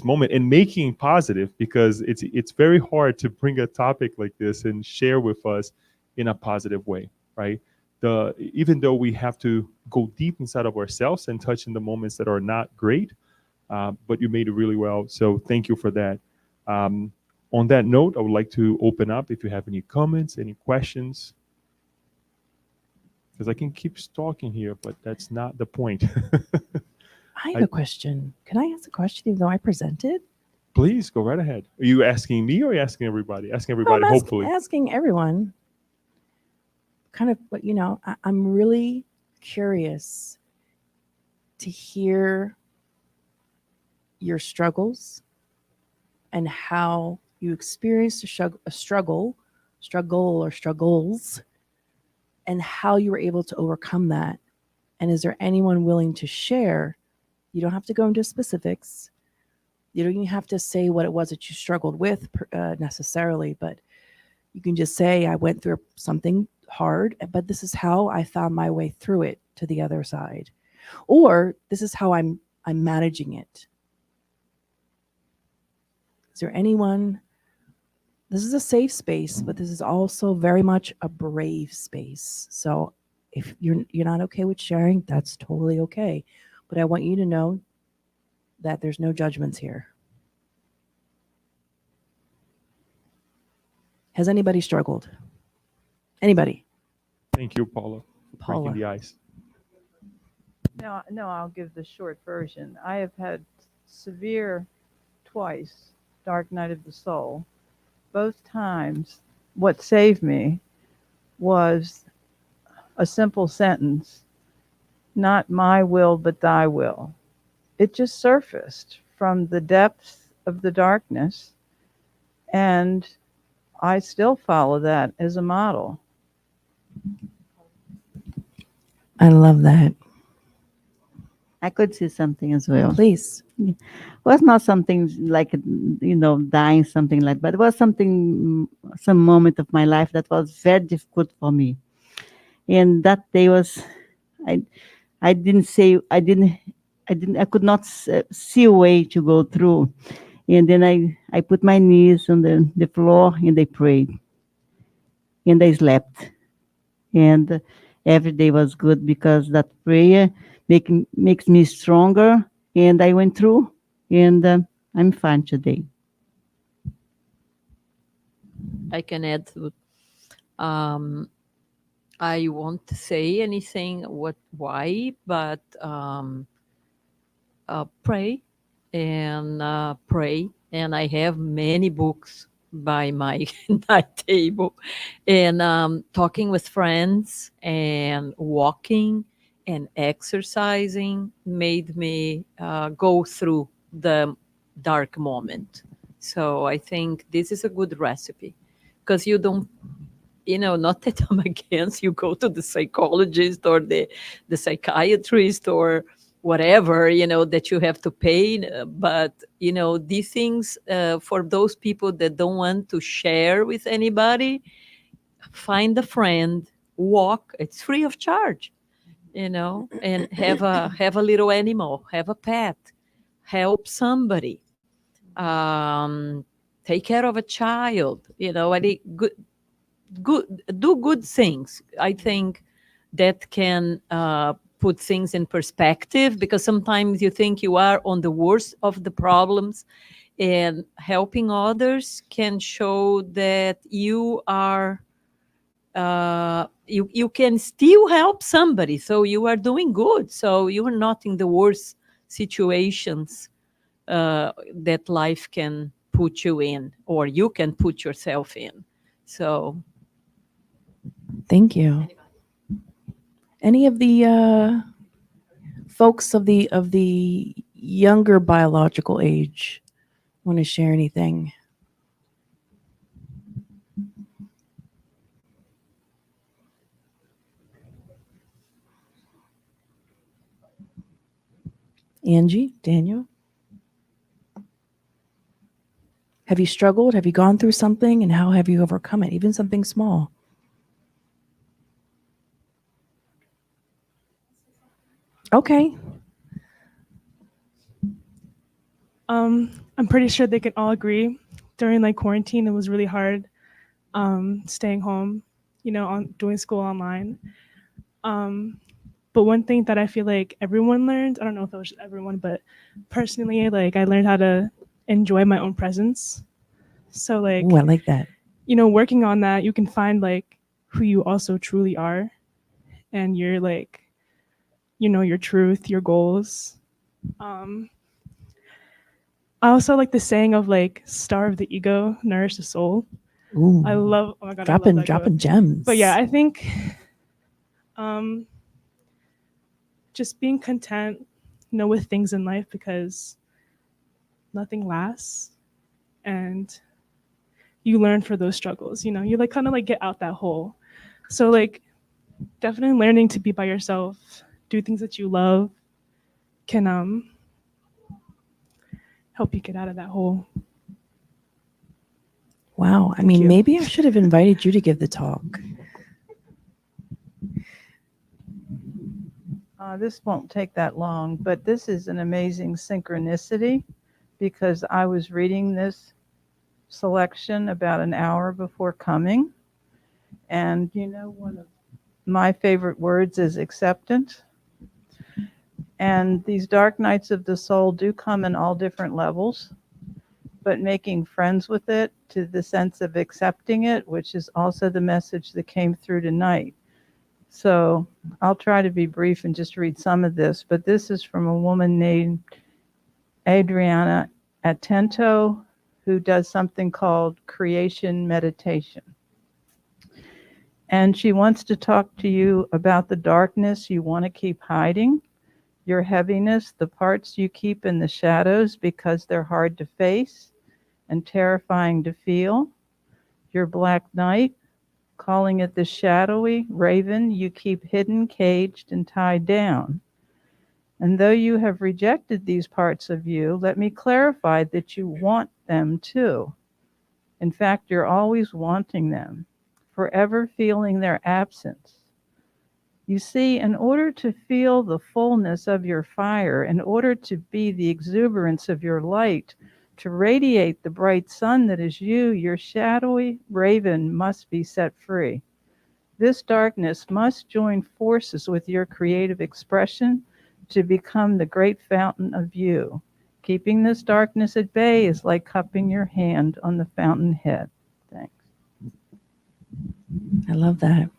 A: moment and making positive, because it's very hard to bring a topic like this and share with us in a positive way, right? Even though we have to go deep inside of ourselves and touch in the moments that are not great, but you made it really well. So thank you for that. On that note, I would like to open up if you have any comments, any questions, because I can keep talking here, but that's not the point.
B: I have a question. Can I ask a question even though I presented?
A: Please go right ahead. Are you asking me or are you asking everybody? Asking everybody, hopefully.
B: Asking everyone. Kind of, but I'm really curious to hear your struggles and how you experienced a struggle or struggles, and how you were able to overcome that. And is there anyone willing to share? You don't have to go into specifics. You don't even have to say what it was that you struggled with necessarily, but you can just say, I went through something hard, but this is how I found my way through it to the other side. Or this is how I'm managing it. Is there anyone? This is a safe space, but this is also very much a brave space. So if you're not okay with sharing, that's totally okay. But I want you to know that there's no judgments here. Has anybody struggled? Anybody?
A: Thank you, Paula, for breaking the ice.
C: No, I'll give the short version. I have had severe, twice, dark night of the soul. Both times, what saved me was a simple sentence, not my will, but thy will. It just surfaced from the depths of the darkness, and I still follow that as a model.
B: I love that.
F: I could say something as well.
B: Please.
F: It was not something like, dying, something like, but it was some moment of my life that was very difficult for me. And that day was, I could not see a way to go through. And then I put my knees on the floor and I prayed. And I slept. And every day was good because that prayer makes me stronger. And I went through, and I'm fine today.
G: I can add to I won't say anything why, but pray and pray. And I have many books by my night table, and talking with friends and walking and exercising made me go through the dark moment. So I think this is a good recipe, because you don't, not that I'm against you go to the psychologist or the psychiatrist or whatever, that you have to pay. But, these things, for those people that don't want to share with anybody, find a friend, walk, it's free of charge, and have a little animal, have a pet, help somebody, take care of a child, I think do good things. I think that can put things in perspective, because sometimes you think you are on the worst of the problems, and helping others can show that you are you can still help somebody, so you are doing good, so you are not in the worst situations that life can put you in, or you can put yourself in. So
B: Thank you. Any of the folks of the younger biological age want to share anything? Angie, Daniel? Have you struggled? Have you gone through something, and how have you overcome it, even something small? Okay.
D: I'm pretty sure they can all agree. During like quarantine, it was really hard staying home, on doing school online. But one thing that I feel like everyone learned, I don't know if it was everyone, but personally, like I learned how to enjoy my own presence. So like,
B: Ooh, I like that.
D: working on that, you can find like who you also truly are, and your like, your truth, your goals. I also like the saying of like starve the ego, nourish the soul.
B: Ooh,
D: I love, oh my God,
B: dropping
D: I love that quote.
B: gems.
D: But yeah, I think just being content, with things in life, because nothing lasts, and you learn for those struggles. You like kind of like get out that hole. So like definitely learning to be by yourself, do things that you love, can help you get out of that hole.
B: Wow. I mean, maybe I should have invited you to give the talk.
C: This won't take that long, but this is an amazing synchronicity, because I was reading this selection about an hour before coming. And one of my favorite words is acceptance. And these dark nights of the soul do come in all different levels, but making friends with it to the sense of accepting it, which is also the message that came through tonight. So I'll try to be brief and just read some of this, but this is from a woman named Adriana Atento, who does something called creation meditation. And she wants to talk to you about the darkness you want to keep hiding, your heaviness, the parts you keep in the shadows because they're hard to face and terrifying to feel, your black night, calling it the shadowy raven you keep hidden, caged, and tied down. And though you have rejected these parts of you, let me clarify that you want them too. In fact, you're always wanting them, forever feeling their absence. You see, in order to feel the fullness of your fire, in order to be the exuberance of your light, to radiate the bright sun that is you, your shadowy raven must be set free. This darkness must join forces with your creative expression to become the great fountain of you. Keeping this darkness at bay is like cupping your hand on the fountainhead. Thanks.
B: I love that.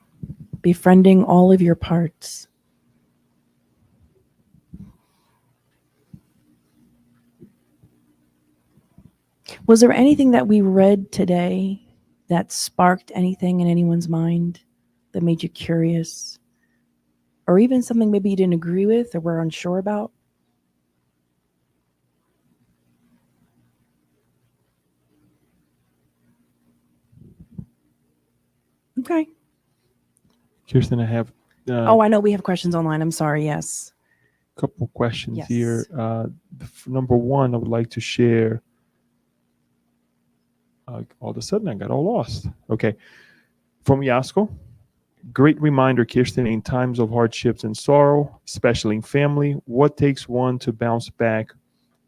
B: Befriending all of your parts. Was there anything that we read today that sparked anything in anyone's mind that made you curious or even something maybe you didn't agree with or were unsure about? Okay.
A: Kirsten, I have
B: Oh, I know we have questions online. I'm sorry. Yes.
A: a couple questions
B: Yes.
A: here. Number one, I would like to share. All of a sudden, I got all lost. Okay. From Yasko. Great reminder, Kirsten, in times of hardships and sorrow, especially in family, what takes one to bounce back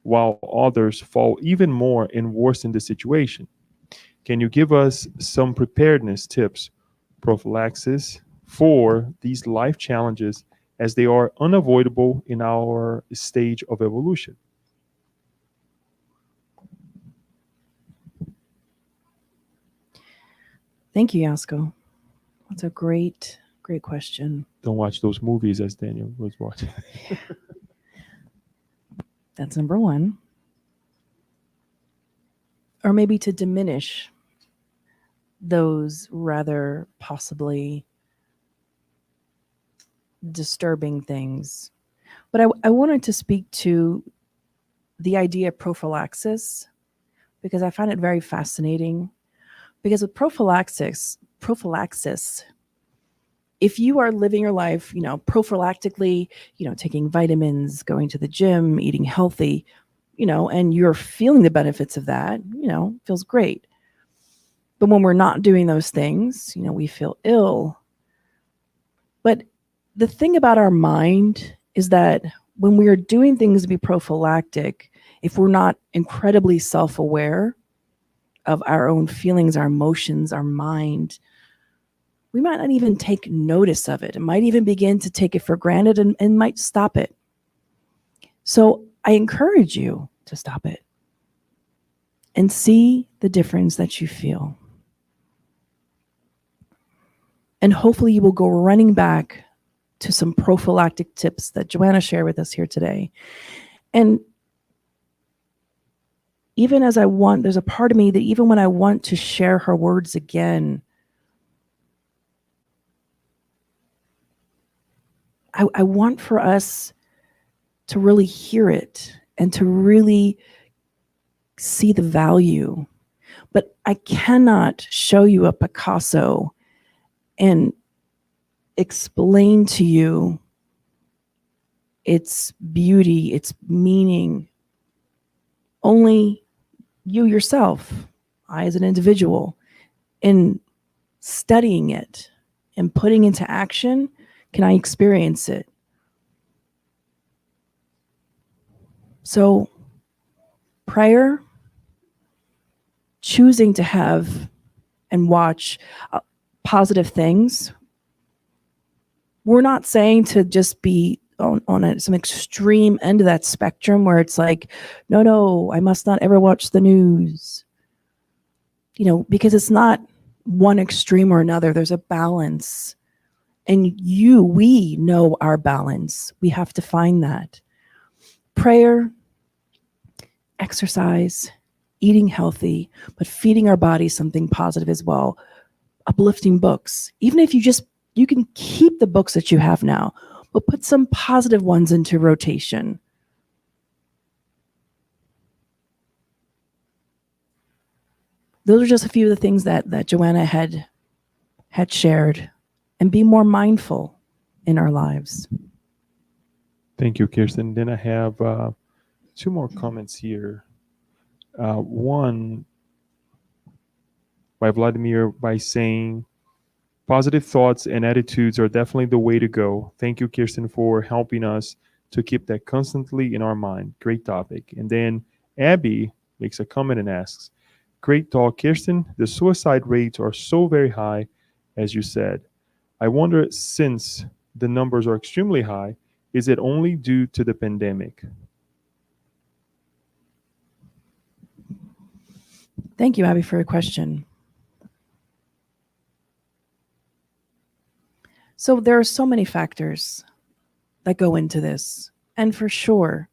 A: while others fall even more and worsen the situation? Can you give us some preparedness tips, prophylaxis for these life challenges as they are unavoidable in our stage of evolution?
B: Thank you, Yasko. That's a great question.
A: Don't watch those movies as Daniel was watching.
B: That's number one. Or maybe to diminish those rather possibly disturbing things. But I wanted to speak to the idea of prophylaxis because I find it very fascinating. Because with prophylaxis, if you are living your life, prophylactically, taking vitamins, going to the gym, eating healthy, and you're feeling the benefits of that, feels great. But when we're not doing those things, we feel ill. But the thing about our mind is that when we are doing things to be prophylactic, if we're not incredibly self-aware of our own feelings, our emotions, our mind, we might not even take notice of it. It might even begin to take it for granted and might stop it. So I encourage you to stop it and see the difference that you feel. And hopefully you will go running back to some prophylactic tips that Joanna shared with us here today. And even as there's a part of me that even when I want to share her words again, I want for us to really hear it and to really see the value. But I cannot show you a Picasso and explain to you its beauty, its meaning. Only you yourself, I as an individual, in studying it and putting into action, can I experience it. So prayer, choosing to have and watch positive things. We're not saying to just be on some extreme end of that spectrum where it's like, no, I must not ever watch the news. Because it's not one extreme or another. There's a balance. And we know our balance. We have to find that. Prayer, exercise, eating healthy, but feeding our body something positive as well. Uplifting books. Even if you can keep the books that you have now, but put some positive ones into rotation. Those are just a few of the things that Joanna had shared. And be more mindful in our lives.
A: Thank you, Kirsten. Then I have two more comments here. One by Vladimir by saying, positive thoughts and attitudes are definitely the way to go. Thank you, Kirsten, for helping us to keep that constantly in our mind. Great topic. And then Abby makes a comment and asks, great talk, Kirsten. The suicide rates are so very high, as you said. I wonder, since the numbers are extremely high, is it only due to the pandemic?
B: Thank you, Abby, for your question. So there are so many factors that go into this. And for sure,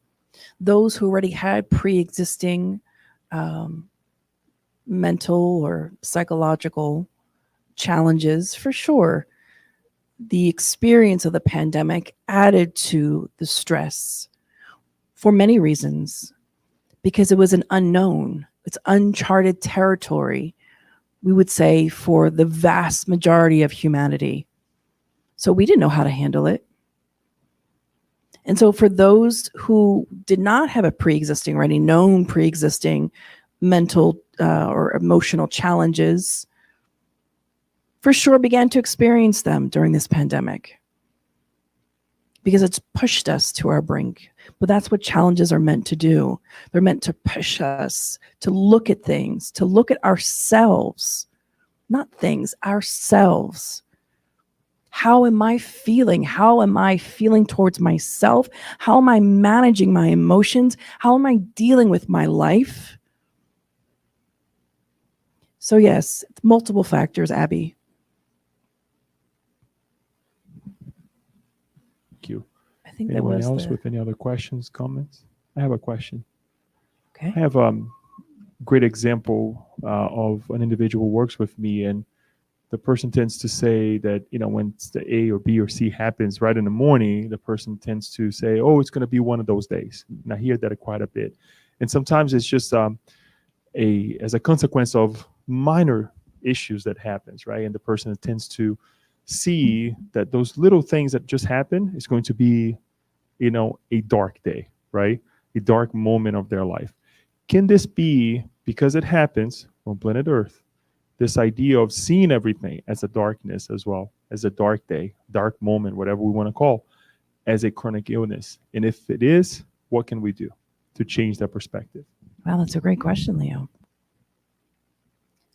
B: those who already had pre-existing mental or psychological challenges, for sure, the experience of the pandemic added to the stress for many reasons, because it was an unknown, it's uncharted territory, we would say, for the vast majority of humanity. So we didn't know how to handle it. And so for those who did not have a pre-existing or any known pre-existing mental or emotional challenges, for sure began to experience them during this pandemic, because it's pushed us to our brink. But that's what challenges are meant to do. They're meant to push us to look at things, to look at ourselves, not things, ourselves. How am I feeling? How am I feeling towards myself? How am I managing my emotions? How am I dealing with my life? So yes, multiple factors, Abby.
A: Thank you.
B: I think that
A: Anyone
B: was
A: else with any other questions, comments? I have a question.
B: okay.
A: I have great example of an individual who works with me, and the person tends to say that, when the A or B or C happens right in the morning, the person tends to say, oh, it's going to be one of those days. And I hear that quite a bit. And sometimes it's just as a consequence of minor issues that happens, right? And the person tends to see that those little things that just happen is going to be, a dark day, right? A dark moment of their life. Can this be because it happens on planet Earth? This idea of seeing everything as a darkness as well, as a dark day, dark moment, whatever we want to call, as a chronic illness. And if it is, what can we do to change that perspective?
B: Wow, that's a great question, Leo.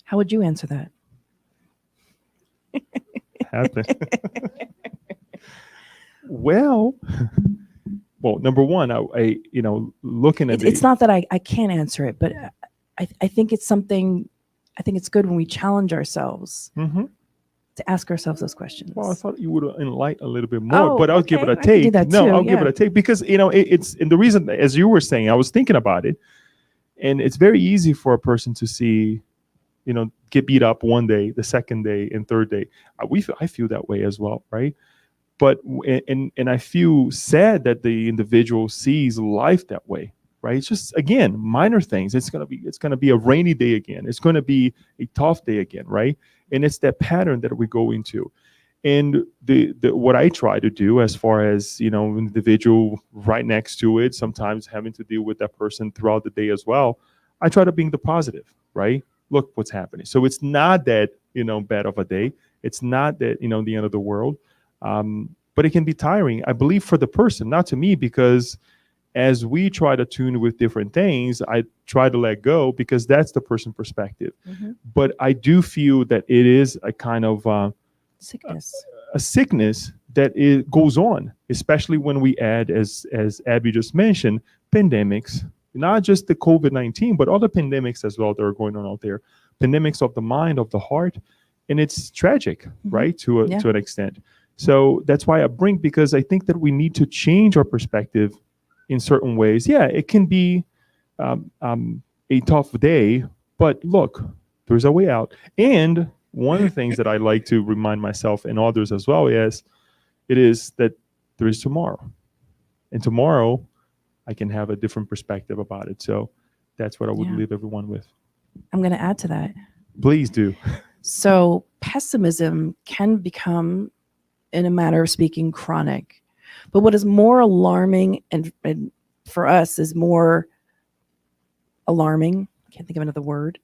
B: How would you answer that?
A: Happen. Well, number one, I looking at
B: It's not that I can't answer it, but I think it's something. I think it's good when we challenge ourselves
A: Mhm.
B: to ask ourselves those questions.
A: Well, I thought you would enlighten a little bit more, but I'll give it a
B: I can do
A: take.
B: that
A: No,
B: too,
A: I'll give it
B: yeah.
A: a take because it's and the reason, as you were saying, I was thinking about it, and it's very easy for a person to see, get beat up one day, the second day, and third day. I feel that way as well, right? But and I feel sad that the individual sees life that way, right? It's just, again, minor things. It's gonna be a rainy day again. It's gonna be a tough day again, right? And it's that pattern that we go into. And the what I try to do, as far as individual right next to it, sometimes having to deal with that person throughout the day as well, I try to bring the positive, right? Look what's happening. So it's not that bad of a day. It's not that the end of the world. But it can be tiring, I believe, for the person, not to me, because as we try to tune with different things, I try to let go because that's the person's perspective.
B: Mm-hmm.
A: But I do feel that it is a kind of
B: Sickness.
A: a sickness that goes on, especially when we add, as Abby just mentioned, pandemics, not just the COVID-19, but other pandemics as well that are going on out there, pandemics of the mind, of the heart, and it's tragic, right, to an extent. So that's why I bring, because I think that we need to change our perspective in certain ways. Yeah, it can be a tough day, but look, there's a way out. And one of the things that I like to remind myself and others as well is that there is tomorrow. And tomorrow I can have a different perspective about it. So that's what I would leave everyone with.
B: I'm going to add to that.
A: Please do.
B: So pessimism can become, in a manner of speaking, chronic. But what is more alarming, and for us is more alarming, I can't think of another word,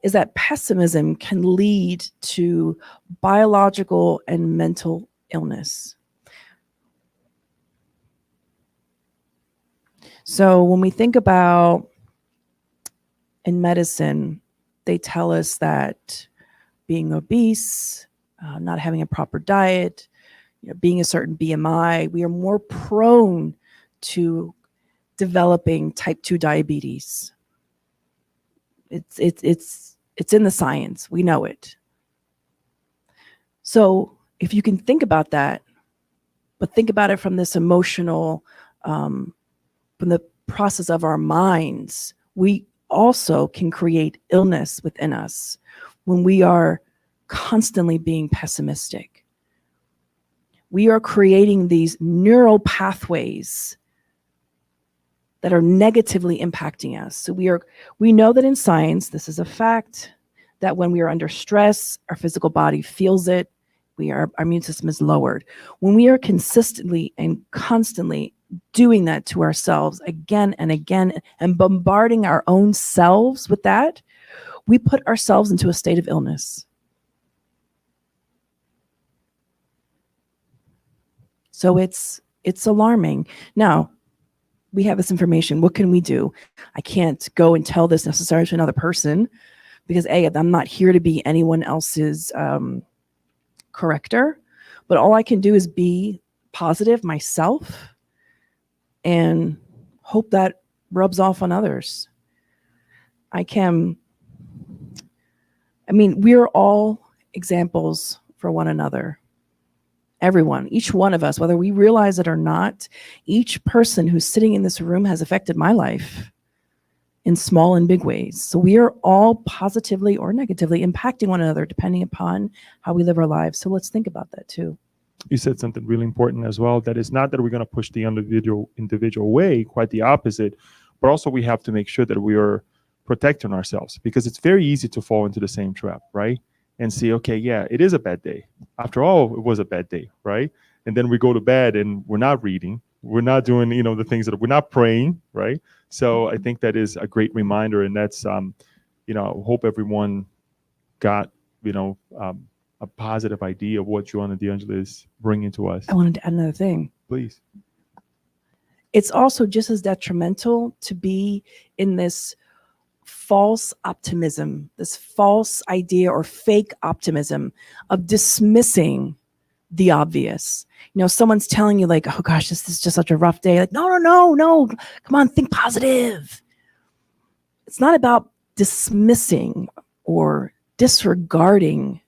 B: is that pessimism can lead to biological and mental illness. So when we think about, in medicine, they tell us that being obese, not having a proper diet, being a certain BMI, we are more prone to developing type 2 diabetes. It's in the science. We know it. So if you can think about that, but think about it from this emotional, from the process of our minds, we also can create illness within us when we are constantly being pessimistic. we are creating these neural pathways that are negatively impacting us. So we know that in science, this is a fact, that when we are under stress, our physical body feels it. Our immune system is lowered. When we are consistently and constantly doing that to ourselves again and again and bombarding our own selves with that, we put ourselves into a state of illness. So it's alarming. Now, we have this information. What can we do? I can't go and tell this necessarily to another person because I'm not here to be anyone else's corrector, but all I can do is be positive myself and hope that rubs off on others. We're all examples for one another. Everyone, each one of us, whether we realize it or not, each person who's sitting in this room has affected my life in small and big ways. So we are all positively or negatively impacting one another depending upon how we live our lives. So let's think about that too.
A: You said something really important as well, that it's not that we're going to push the individual away, quite the opposite, but also we have to make sure that we are protecting ourselves, because it's very easy to fall into the same trap, right? And see, okay, yeah, it is a bad day. After all, it was a bad day, right? And then we go to bed and we're not reading, we're not doing, the things that we're not praying, right? So I think that is a great reminder, and that's, I hope everyone got, a positive idea of what Joanna de Angelis is bringing to us.
B: I wanted to add another thing.
A: Please.
B: It's also just as detrimental to be in this false optimism, this false idea or fake optimism of dismissing the obvious. Someone's telling you like, oh gosh, this is just such a rough day. Like, no, come on, think positive. It's not about dismissing or disregarding,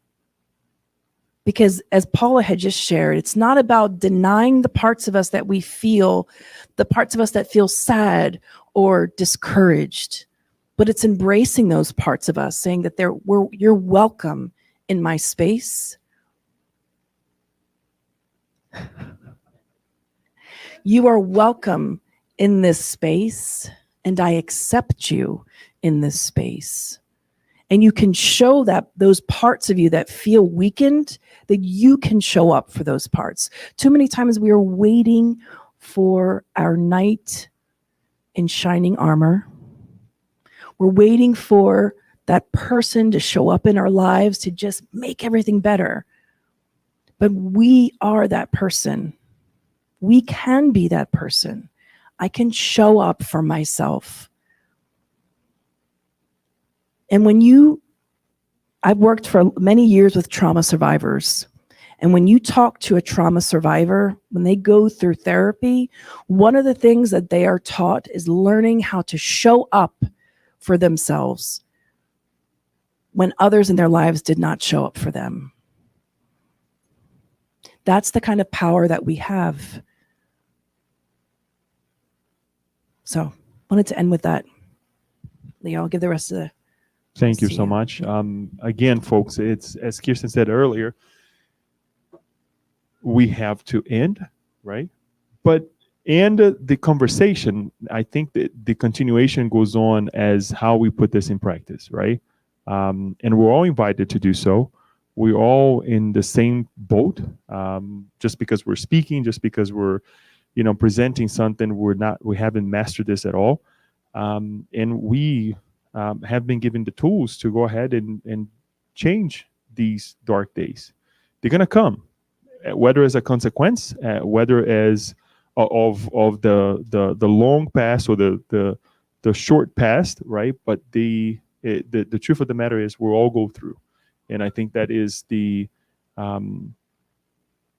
B: because as Paula had just shared, it's not about denying the parts of us that we feel, the parts of us that feel sad or discouraged, but it's embracing those parts of us, saying that you're welcome in my space. You are welcome in this space, and I accept you in this space. And you can show that those parts of you that feel weakened, that you can show up for those parts. Too many times we are waiting for our knight in shining armor. We're waiting for that person to show up in our lives to just make everything better. But we are that person. We can be that person. I can show up for myself. And I've worked for many years with trauma survivors. And when you talk to a trauma survivor, when they go through therapy, one of the things that they are taught is learning how to show up for themselves when others in their lives did not show up for them. That's the kind of power that we have. So, wanted to end with that. Leo, I'll give the rest of the...
A: Thank you so much. Again, folks, it's, as Kirsten said earlier, we have to end, right? But end the conversation, I think that the continuation goes on as how we put this in practice, right? And we're all invited to do so. We're all in the same boat. Just because we're speaking, just because we're, presenting something, we haven't mastered this at all. And we have been given the tools to go ahead and change these dark days. They're going to come, whether as a consequence, whether as of the long past or the short past, right? But the truth of the matter is we'll all go through. And I think that is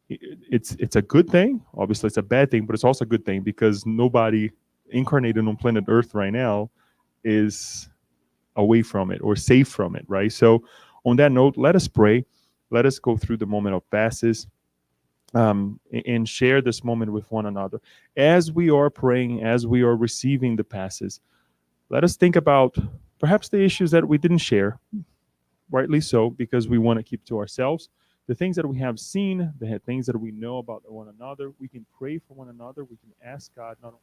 A: it's a good thing. Obviously, it's a bad thing, but it's also a good thing because nobody incarnated on planet Earth right now is away from it or safe from it, right? So on that note, let us pray. Let us go through the moment of passes and share this moment with one another. As we are praying, as we are receiving the passes, let us think about perhaps the issues that we didn't share, rightly so, because we want to keep to ourselves. the things that we have seen, the things that we know about one another, we can pray for one another. We can ask God, not